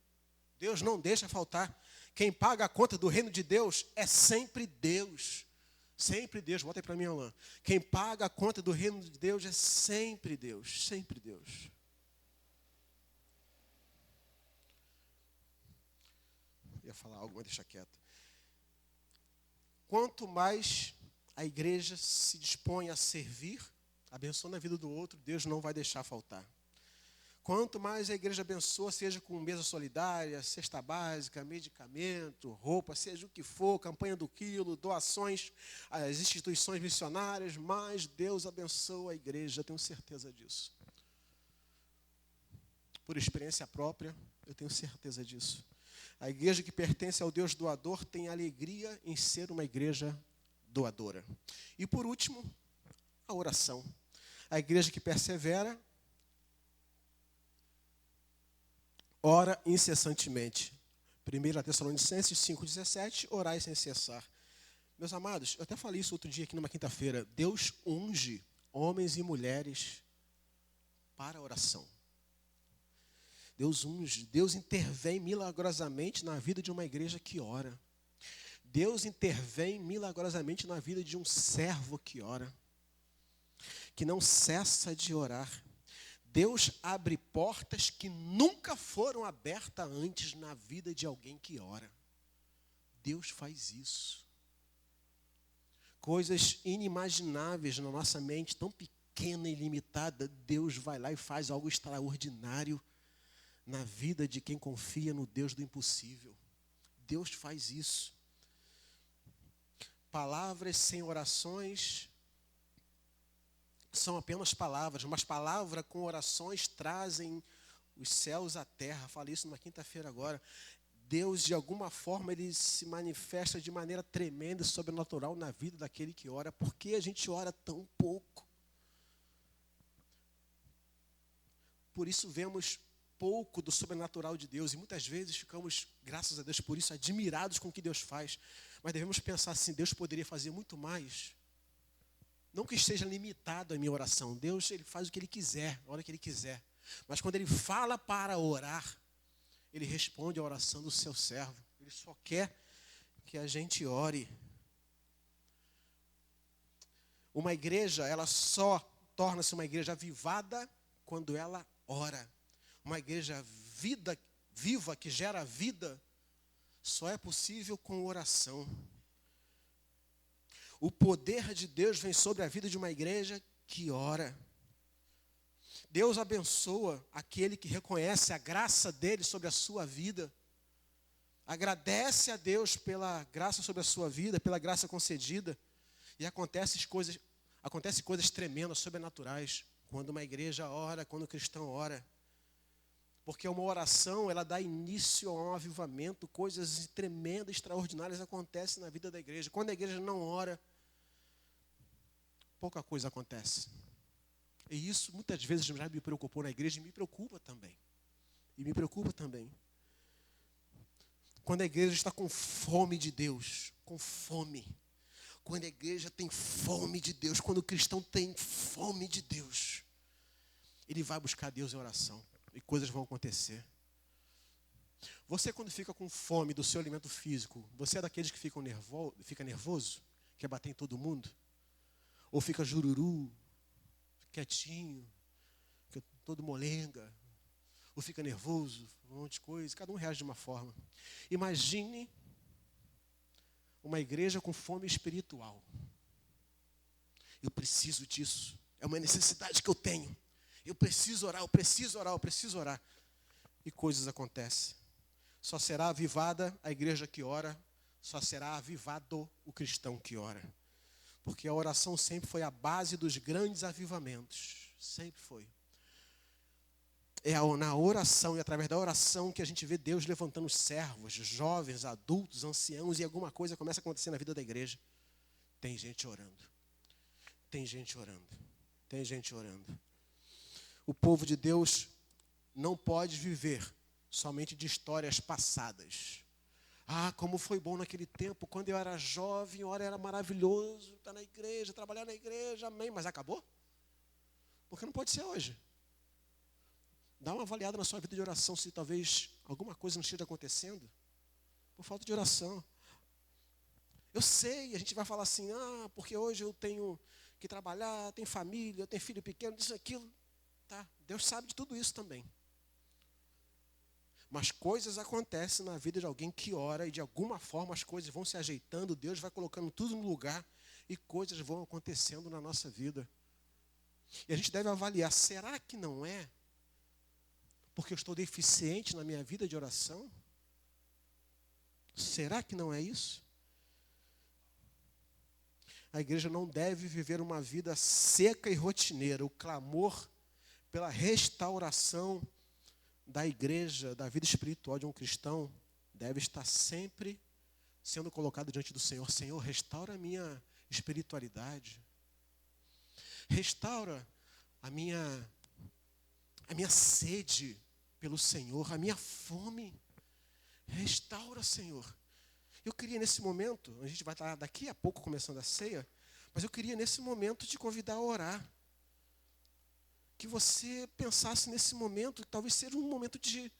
Speaker 5: Deus não deixa faltar. Quem paga a conta do reino de Deus é sempre Deus. Sempre Deus. Bota aí para mim, Alain. Quem paga a conta do reino de Deus é sempre Deus. Sempre Deus. Eu ia falar algo, mas deixa quieto. Quanto mais a igreja se dispõe a servir, abençoando a vida do outro, Deus não vai deixar faltar. Quanto mais a igreja abençoa, seja com mesa solidária, cesta básica, medicamento, roupa, seja o que for, campanha do quilo, doações às instituições missionárias, mais Deus abençoa a igreja, eu tenho certeza disso. Por experiência própria, eu tenho certeza disso. A igreja que pertence ao Deus doador tem alegria em ser uma igreja doadora. E por último, a oração. A igreja que persevera, ora incessantemente. 1 Tessalonicenses 5,17, orai sem cessar. Meus amados, eu até falei isso outro dia aqui numa quinta-feira. Deus unge homens e mulheres para a oração. Deus unge, Deus intervém milagrosamente na vida de uma igreja que ora. Deus intervém milagrosamente na vida de um servo que ora, que não cessa de orar. Deus abre portas que nunca foram abertas antes na vida de alguém que ora. Deus faz isso. Coisas inimagináveis na nossa mente, tão pequena e limitada, Deus vai lá e faz algo extraordinário na vida de quem confia no Deus do impossível. Deus faz isso. Palavras sem orações são apenas palavras, mas palavra com orações trazem os céus à terra. Falei isso na quinta-feira agora. Deus, de alguma forma, ele se manifesta de maneira tremenda e sobrenatural na vida daquele que ora. Por que a gente ora tão pouco? Por isso vemos pouco do sobrenatural de Deus, e muitas vezes ficamos, graças a Deus por isso, admirados com o que Deus faz. Mas devemos pensar assim, Deus poderia fazer muito mais. Não que esteja limitado a minha oração. Deus, ele faz o que ele quiser, a hora que ele quiser. Mas quando ele fala para orar, ele responde à oração do seu servo. Ele só quer que a gente ore. Uma igreja, ela só torna-se uma igreja avivada quando ela ora. Uma igreja viva, que gera vida, só é possível com oração. O poder de Deus vem sobre a vida de uma igreja que ora. Deus abençoa aquele que reconhece a graça dele sobre a sua vida. Agradece a Deus pela graça sobre a sua vida, pela graça concedida. E acontecem coisas tremendas, sobrenaturais, quando uma igreja ora, quando o cristão ora. Porque uma oração, ela dá início a um avivamento, coisas tremendas, extraordinárias acontecem na vida da igreja. Quando a igreja não ora, pouca coisa acontece. E isso muitas vezes já me preocupou na igreja e me preocupa também. Quando a igreja está com fome de Deus, com fome. Quando a igreja tem fome de Deus, quando o cristão tem fome de Deus, ele vai buscar Deus em oração. E coisas vão acontecer. Você, quando fica com fome do seu alimento físico, você é daqueles que fica nervoso? Quer bater em todo mundo? Ou fica jururu, quietinho, fica todo molenga? Ou fica nervoso, um monte de coisa? Cada um reage de uma forma. Imagine uma igreja com fome espiritual. Eu preciso disso. É uma necessidade que eu tenho. Eu preciso orar. E coisas acontecem. Só será avivada a igreja que ora, só será avivado o cristão que ora. Porque a oração sempre foi a base dos grandes avivamentos. Sempre foi. É na oração e através da oração que a gente vê Deus levantando servos, jovens, adultos, anciãos, e alguma coisa começa a acontecer na vida da igreja. Tem gente orando. O povo de Deus não pode viver somente de histórias passadas. Ah, como foi bom naquele tempo, quando eu era jovem, ora era maravilhoso, estar na igreja, trabalhar na igreja, amém. Mas acabou? Porque não pode ser hoje. Dá uma avaliada na sua vida de oração, se talvez alguma coisa não esteja acontecendo, por falta de oração. Eu sei, a gente vai falar assim, porque hoje eu tenho que trabalhar, tenho família, eu tenho filho pequeno, isso e aquilo. Tá, Deus sabe de tudo isso também. Mas coisas acontecem na vida de alguém que ora e de alguma forma as coisas vão se ajeitando, Deus vai colocando tudo no lugar e coisas vão acontecendo na nossa vida. E a gente deve avaliar, será que não é Porque eu estou deficiente na minha vida de oração? Será que não é isso? A igreja não deve viver uma vida seca e rotineira. O clamor pela restauração da igreja, da vida espiritual de um cristão, deve estar sempre sendo colocado diante do Senhor. Senhor, restaura a minha espiritualidade. Restaura a minha sede pelo Senhor, a minha fome. Restaura, Senhor. Eu queria nesse momento, a gente vai estar daqui a pouco começando a ceia, mas eu queria nesse momento te convidar a orar. Que você pensasse nesse momento, talvez seja um momento de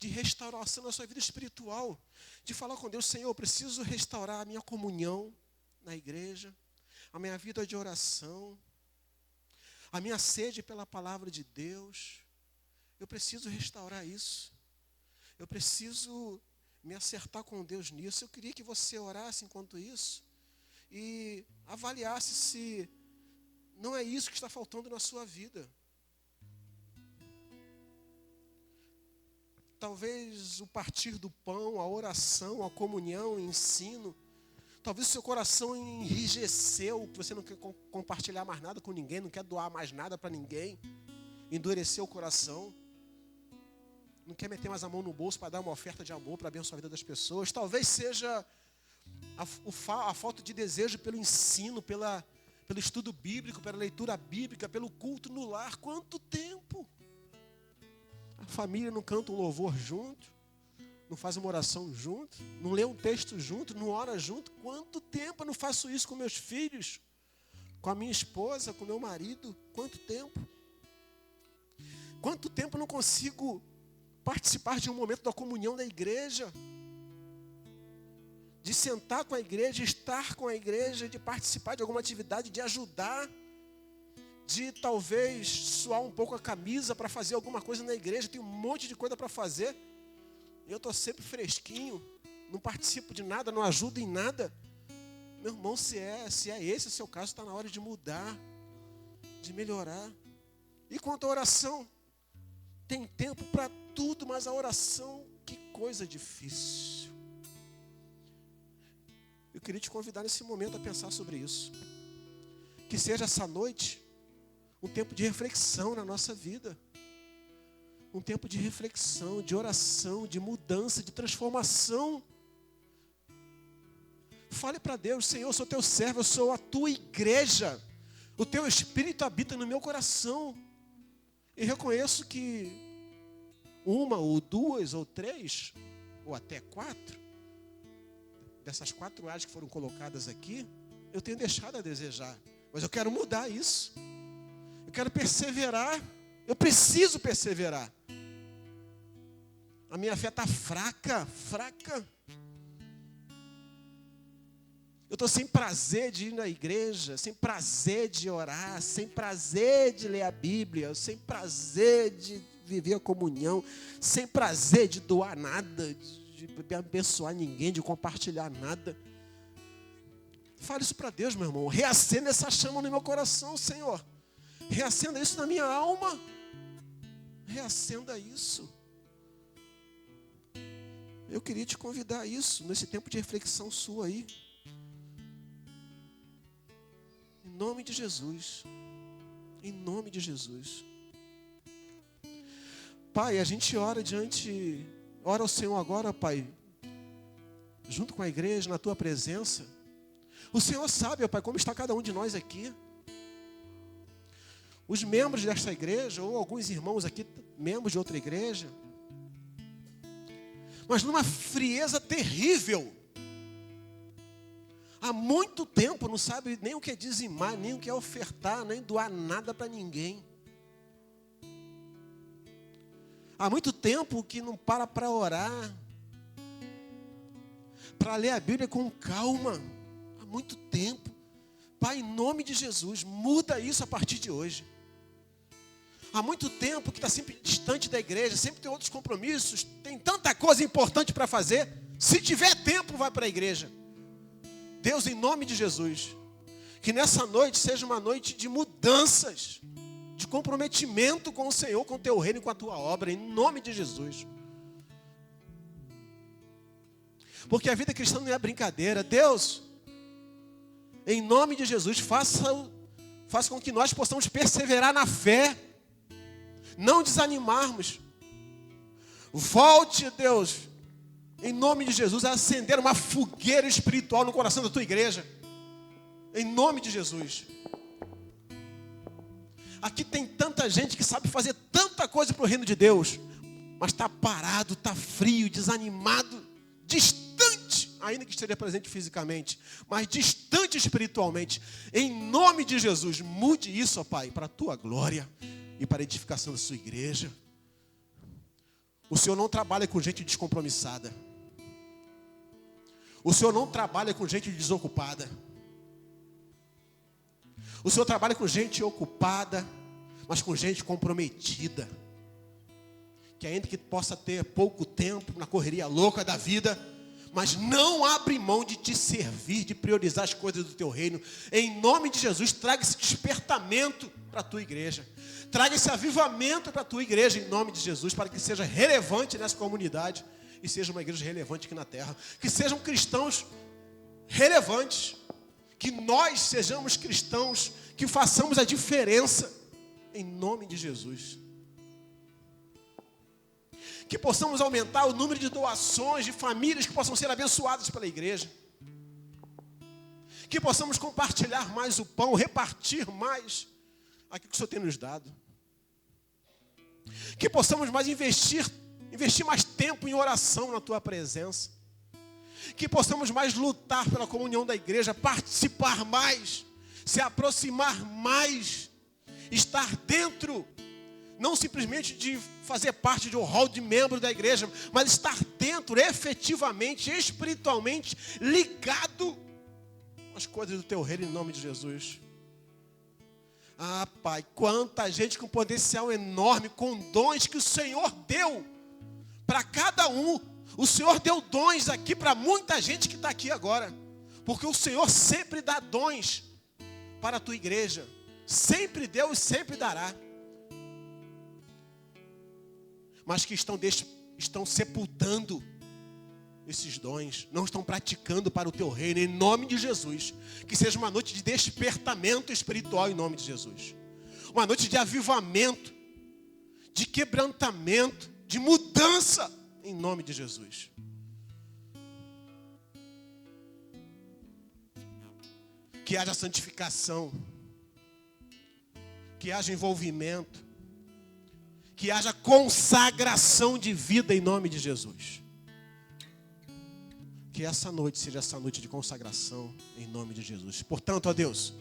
Speaker 5: restauração na sua vida espiritual. De falar com Deus, Senhor, eu preciso restaurar a minha comunhão na igreja, a minha vida de oração, a minha sede pela palavra de Deus. Eu preciso restaurar isso. Eu preciso me acertar com Deus nisso. Eu queria que você orasse enquanto isso e avaliasse se não é isso que está faltando na sua vida. Talvez o partir do pão, a oração, a comunhão, o ensino. Talvez o seu coração enrijeceu, que você não quer compartilhar mais nada com ninguém, não quer doar mais nada para ninguém. Endureceu o coração. Não quer meter mais a mão no bolso para dar uma oferta de amor, para abençoar a vida das pessoas. Talvez seja a falta de desejo pelo ensino, pelo estudo bíblico, pela leitura bíblica, pelo culto no lar. Quanto tempo? A família não canta um louvor junto, não faz uma oração junto, não lê um texto junto, não ora junto. Quanto tempo eu não faço isso com meus filhos, com a minha esposa, com meu marido? Quanto tempo? Quanto tempo eu não consigo participar de um momento da comunhão da igreja, de sentar com a igreja, estar com a igreja, de participar de alguma atividade, de ajudar, de talvez suar um pouco a camisa para fazer alguma coisa na igreja. Tem um monte de coisa para fazer, e eu estou sempre fresquinho, não participo de nada, não ajudo em nada. Meu irmão, se é esse o seu caso, está na hora de mudar, de melhorar. E quanto à oração, tem tempo para tudo, mas a oração, que coisa difícil. Eu queria te convidar nesse momento a pensar sobre isso. Que seja essa noite um tempo de reflexão na nossa vida. Um tempo de reflexão, de oração, de mudança, de transformação. Fale para Deus, Senhor, eu sou teu servo, eu sou a tua igreja. O teu Espírito habita no meu coração. E reconheço que uma ou duas ou três, ou até 4, dessas 4 áreas que foram colocadas aqui, eu tenho deixado a desejar. Mas eu quero mudar isso. Eu quero perseverar. Eu preciso perseverar. A minha fé está fraca. Eu estou sem prazer de ir na igreja, sem prazer de orar, sem prazer de ler a Bíblia, sem prazer de viver a comunhão, sem prazer de doar nada, de abençoar ninguém, de compartilhar nada. Fale isso para Deus, meu irmão. Reacenda essa chama no meu coração, Senhor. Reacenda isso na minha alma. Reacenda isso. Eu queria te convidar a isso, nesse tempo de reflexão sua aí. Em nome de Jesus. Em nome de Jesus. Pai, a gente ora ao Senhor agora, Pai, junto com a igreja, na tua presença. O Senhor sabe, ó Pai, como está cada um de nós aqui. Os membros desta igreja, ou alguns irmãos aqui, membros de outra igreja, mas numa frieza terrível. Há muito tempo não sabe nem o que é dizimar, nem o que é ofertar, nem doar nada para ninguém. Há muito tempo que não para orar, para ler a Bíblia com calma. Há muito tempo. Pai, em nome de Jesus, muda isso a partir de hoje. Há muito tempo que está sempre distante da igreja, sempre tem outros compromissos, tem tanta coisa importante para fazer. Se tiver tempo, vai para a igreja. Deus, em nome de Jesus, que nessa noite seja uma noite de mudanças. de comprometimento com o Senhor, com o teu reino e com a tua obra, em nome de Jesus. Porque a vida cristã não é brincadeira. Deus, em nome de Jesus, faça com que nós possamos perseverar na fé, não desanimarmos. Volte, Deus, em nome de Jesus, a acender uma fogueira espiritual no coração da tua igreja. Em nome de Jesus. Aqui tem tanta gente que sabe fazer tanta coisa para o reino de Deus, mas está parado, está frio, desanimado, distante, ainda que esteja presente fisicamente, mas distante espiritualmente. Em nome de Jesus, mude isso, ó Pai, para a tua glória e para a edificação da sua igreja. O Senhor não trabalha com gente descompromissada. O Senhor não trabalha com gente desocupada. O Senhor trabalha com gente ocupada, mas com gente comprometida. Que ainda que possa ter pouco tempo na correria louca da vida, mas não abre mão de te servir, de priorizar as coisas do teu reino. Em nome de Jesus, traga esse despertamento para a tua igreja. Traga esse avivamento para a tua igreja, em nome de Jesus, para que seja relevante nessa comunidade e seja uma igreja relevante aqui na terra. Que sejam cristãos relevantes. Que nós sejamos cristãos, que façamos a diferença, em nome de Jesus. Que possamos aumentar o número de doações, de famílias que possam ser abençoadas pela igreja. Que possamos compartilhar mais o pão, repartir mais aquilo que o Senhor tem nos dado. Que possamos mais investir mais tempo em oração na tua presença. Que possamos mais lutar pela comunhão da igreja, participar mais, se aproximar mais, estar dentro, não simplesmente de fazer parte de um hall de membro da igreja, mas estar dentro, efetivamente, espiritualmente, ligado às coisas do teu reino, em nome de Jesus. Ah, Pai, quanta gente com potencial enorme, com dons que o Senhor deu para cada um. O Senhor deu dons aqui para muita gente que está aqui agora. Porque o Senhor sempre dá dons para a tua igreja. Sempre deu e sempre dará. Mas que estão sepultando esses dons. Não estão praticando para o teu reino. Em nome de Jesus. Que seja uma noite de despertamento espiritual em nome de Jesus. Uma noite de avivamento. De quebrantamento. De mudança. Em nome de Jesus. Que haja santificação. Que haja envolvimento. Que haja consagração de vida em nome de Jesus. Que essa noite seja essa noite de consagração em nome de Jesus. Portanto, ó Deus,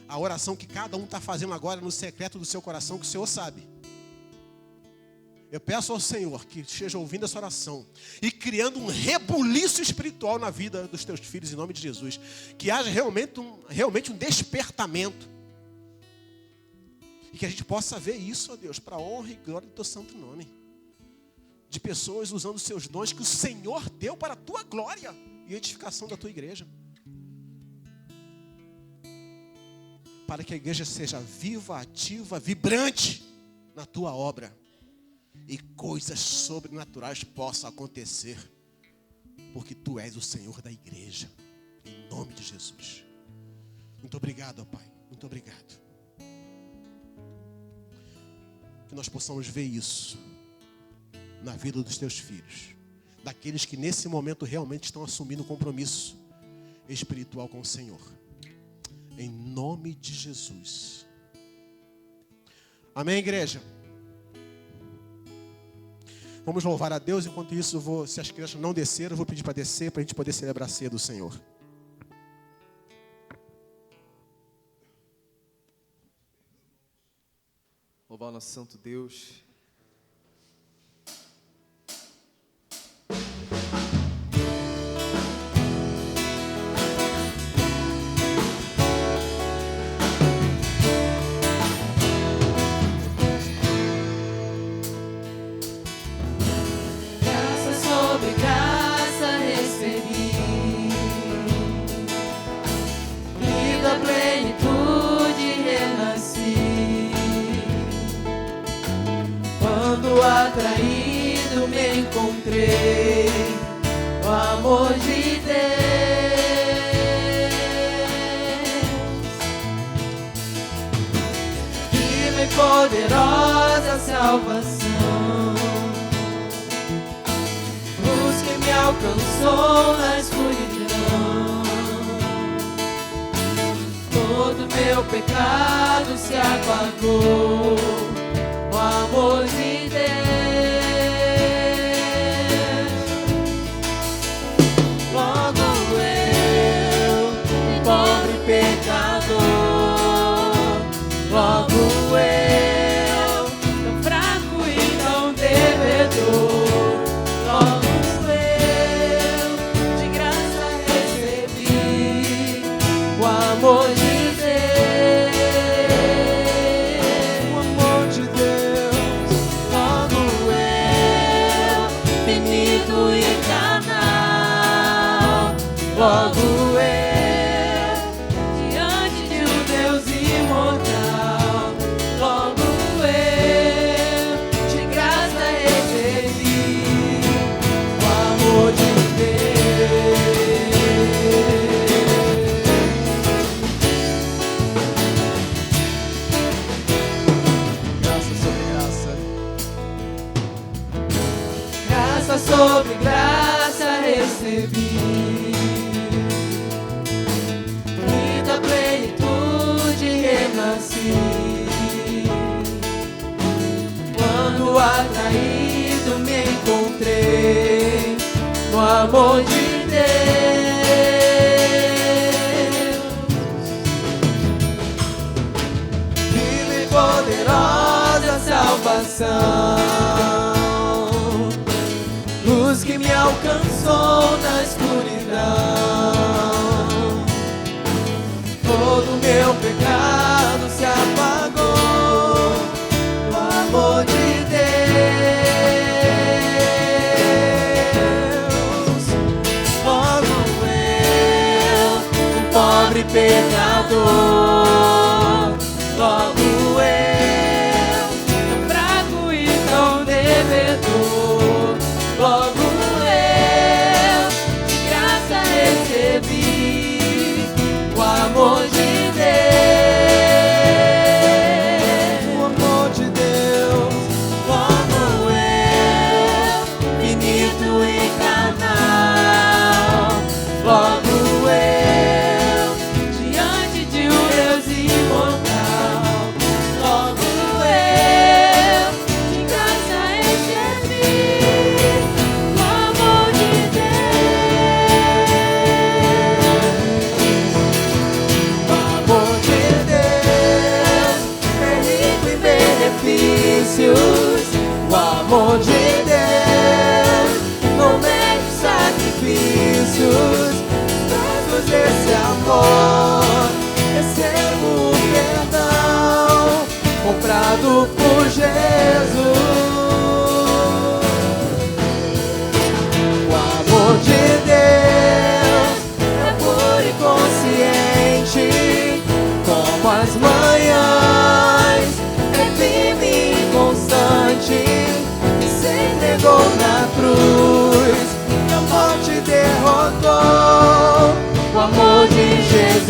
Speaker 5: a oração que cada um está fazendo agora no secreto do seu coração, que o Senhor sabe. Eu peço ao Senhor que esteja ouvindo essa oração e criando um rebuliço espiritual na vida dos teus filhos, em nome de Jesus. Que haja realmente um despertamento. E que a gente possa ver isso, ó Deus, para a honra e glória do teu santo nome. De pessoas usando os seus dons que o Senhor deu para a tua glória e edificação da tua igreja. Para que a igreja seja viva, ativa, vibrante na tua obra. E coisas sobrenaturais possam acontecer. Porque tu és o Senhor da igreja. Em nome de Jesus. Muito obrigado, ó Pai. Muito obrigado. Que nós possamos ver isso na vida dos teus filhos. Daqueles que nesse momento realmente estão assumindo um compromisso espiritual com o Senhor. Em nome de Jesus. Amém, igreja? Vamos louvar a Deus. Enquanto isso, se as crianças não desceram, eu vou pedir para descer, para a gente poder celebrar a ceia do Senhor.
Speaker 1: Louvar o nosso santo Deus.
Speaker 2: Plenitude renasci.
Speaker 1: atraído me encontrei o amor de Deus. Viva e poderosa salvação, luz que me alcançou na escuridão. Todo meu pecado se apagou, o amor de Deus. Logo eu, pobre pecador, logo eu, tão fraco e tão devedor, logo eu, de graça recebi o amor de logo eu, diante de um Deus imortal, logo eu, de graça recebi o amor de Deus. Graça sobre graça recebi. Quando atraído me encontrei no amor de Deus. Viva e poderosa salvação, luz que me alcançou na escuridão. Todo meu pecado se apagou, o amor de Deus. Logo eu, um pobre pecador, logo eu, tão fraco e tão devedor, logo eu, de graça recebi o amor de Deus, o amor de Deus. Logo eu, finito e carnal, logo eu, diante de um Deus imortal, logo eu, de graça recebi o amor de o amor de Deus não mede sacrifícios, mas desse amor recebo o perdão comprado por Jesus. O amor de Deus é puro e consciente como as manhãs, é firme e constante, e se entregou na cruz, e a morte derrotou o amor de Jesus.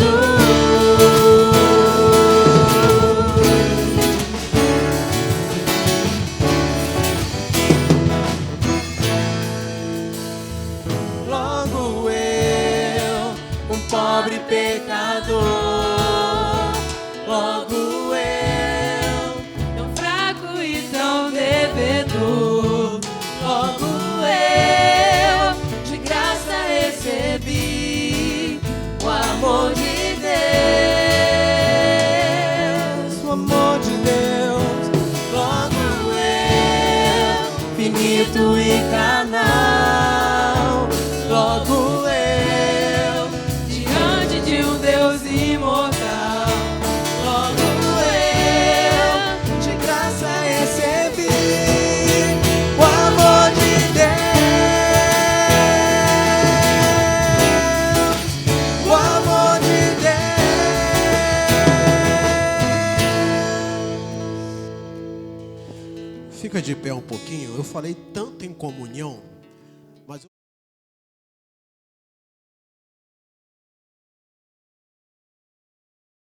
Speaker 1: Logo eu, um pobre pecador, logo logo eu, de graça recebi o amor de Deus, o amor de Deus. Logo eu, finito e carnal, logo eu, diante de um Deus imortal, logo
Speaker 5: Fica de pé um pouquinho. Eu falei tanto em comunhão.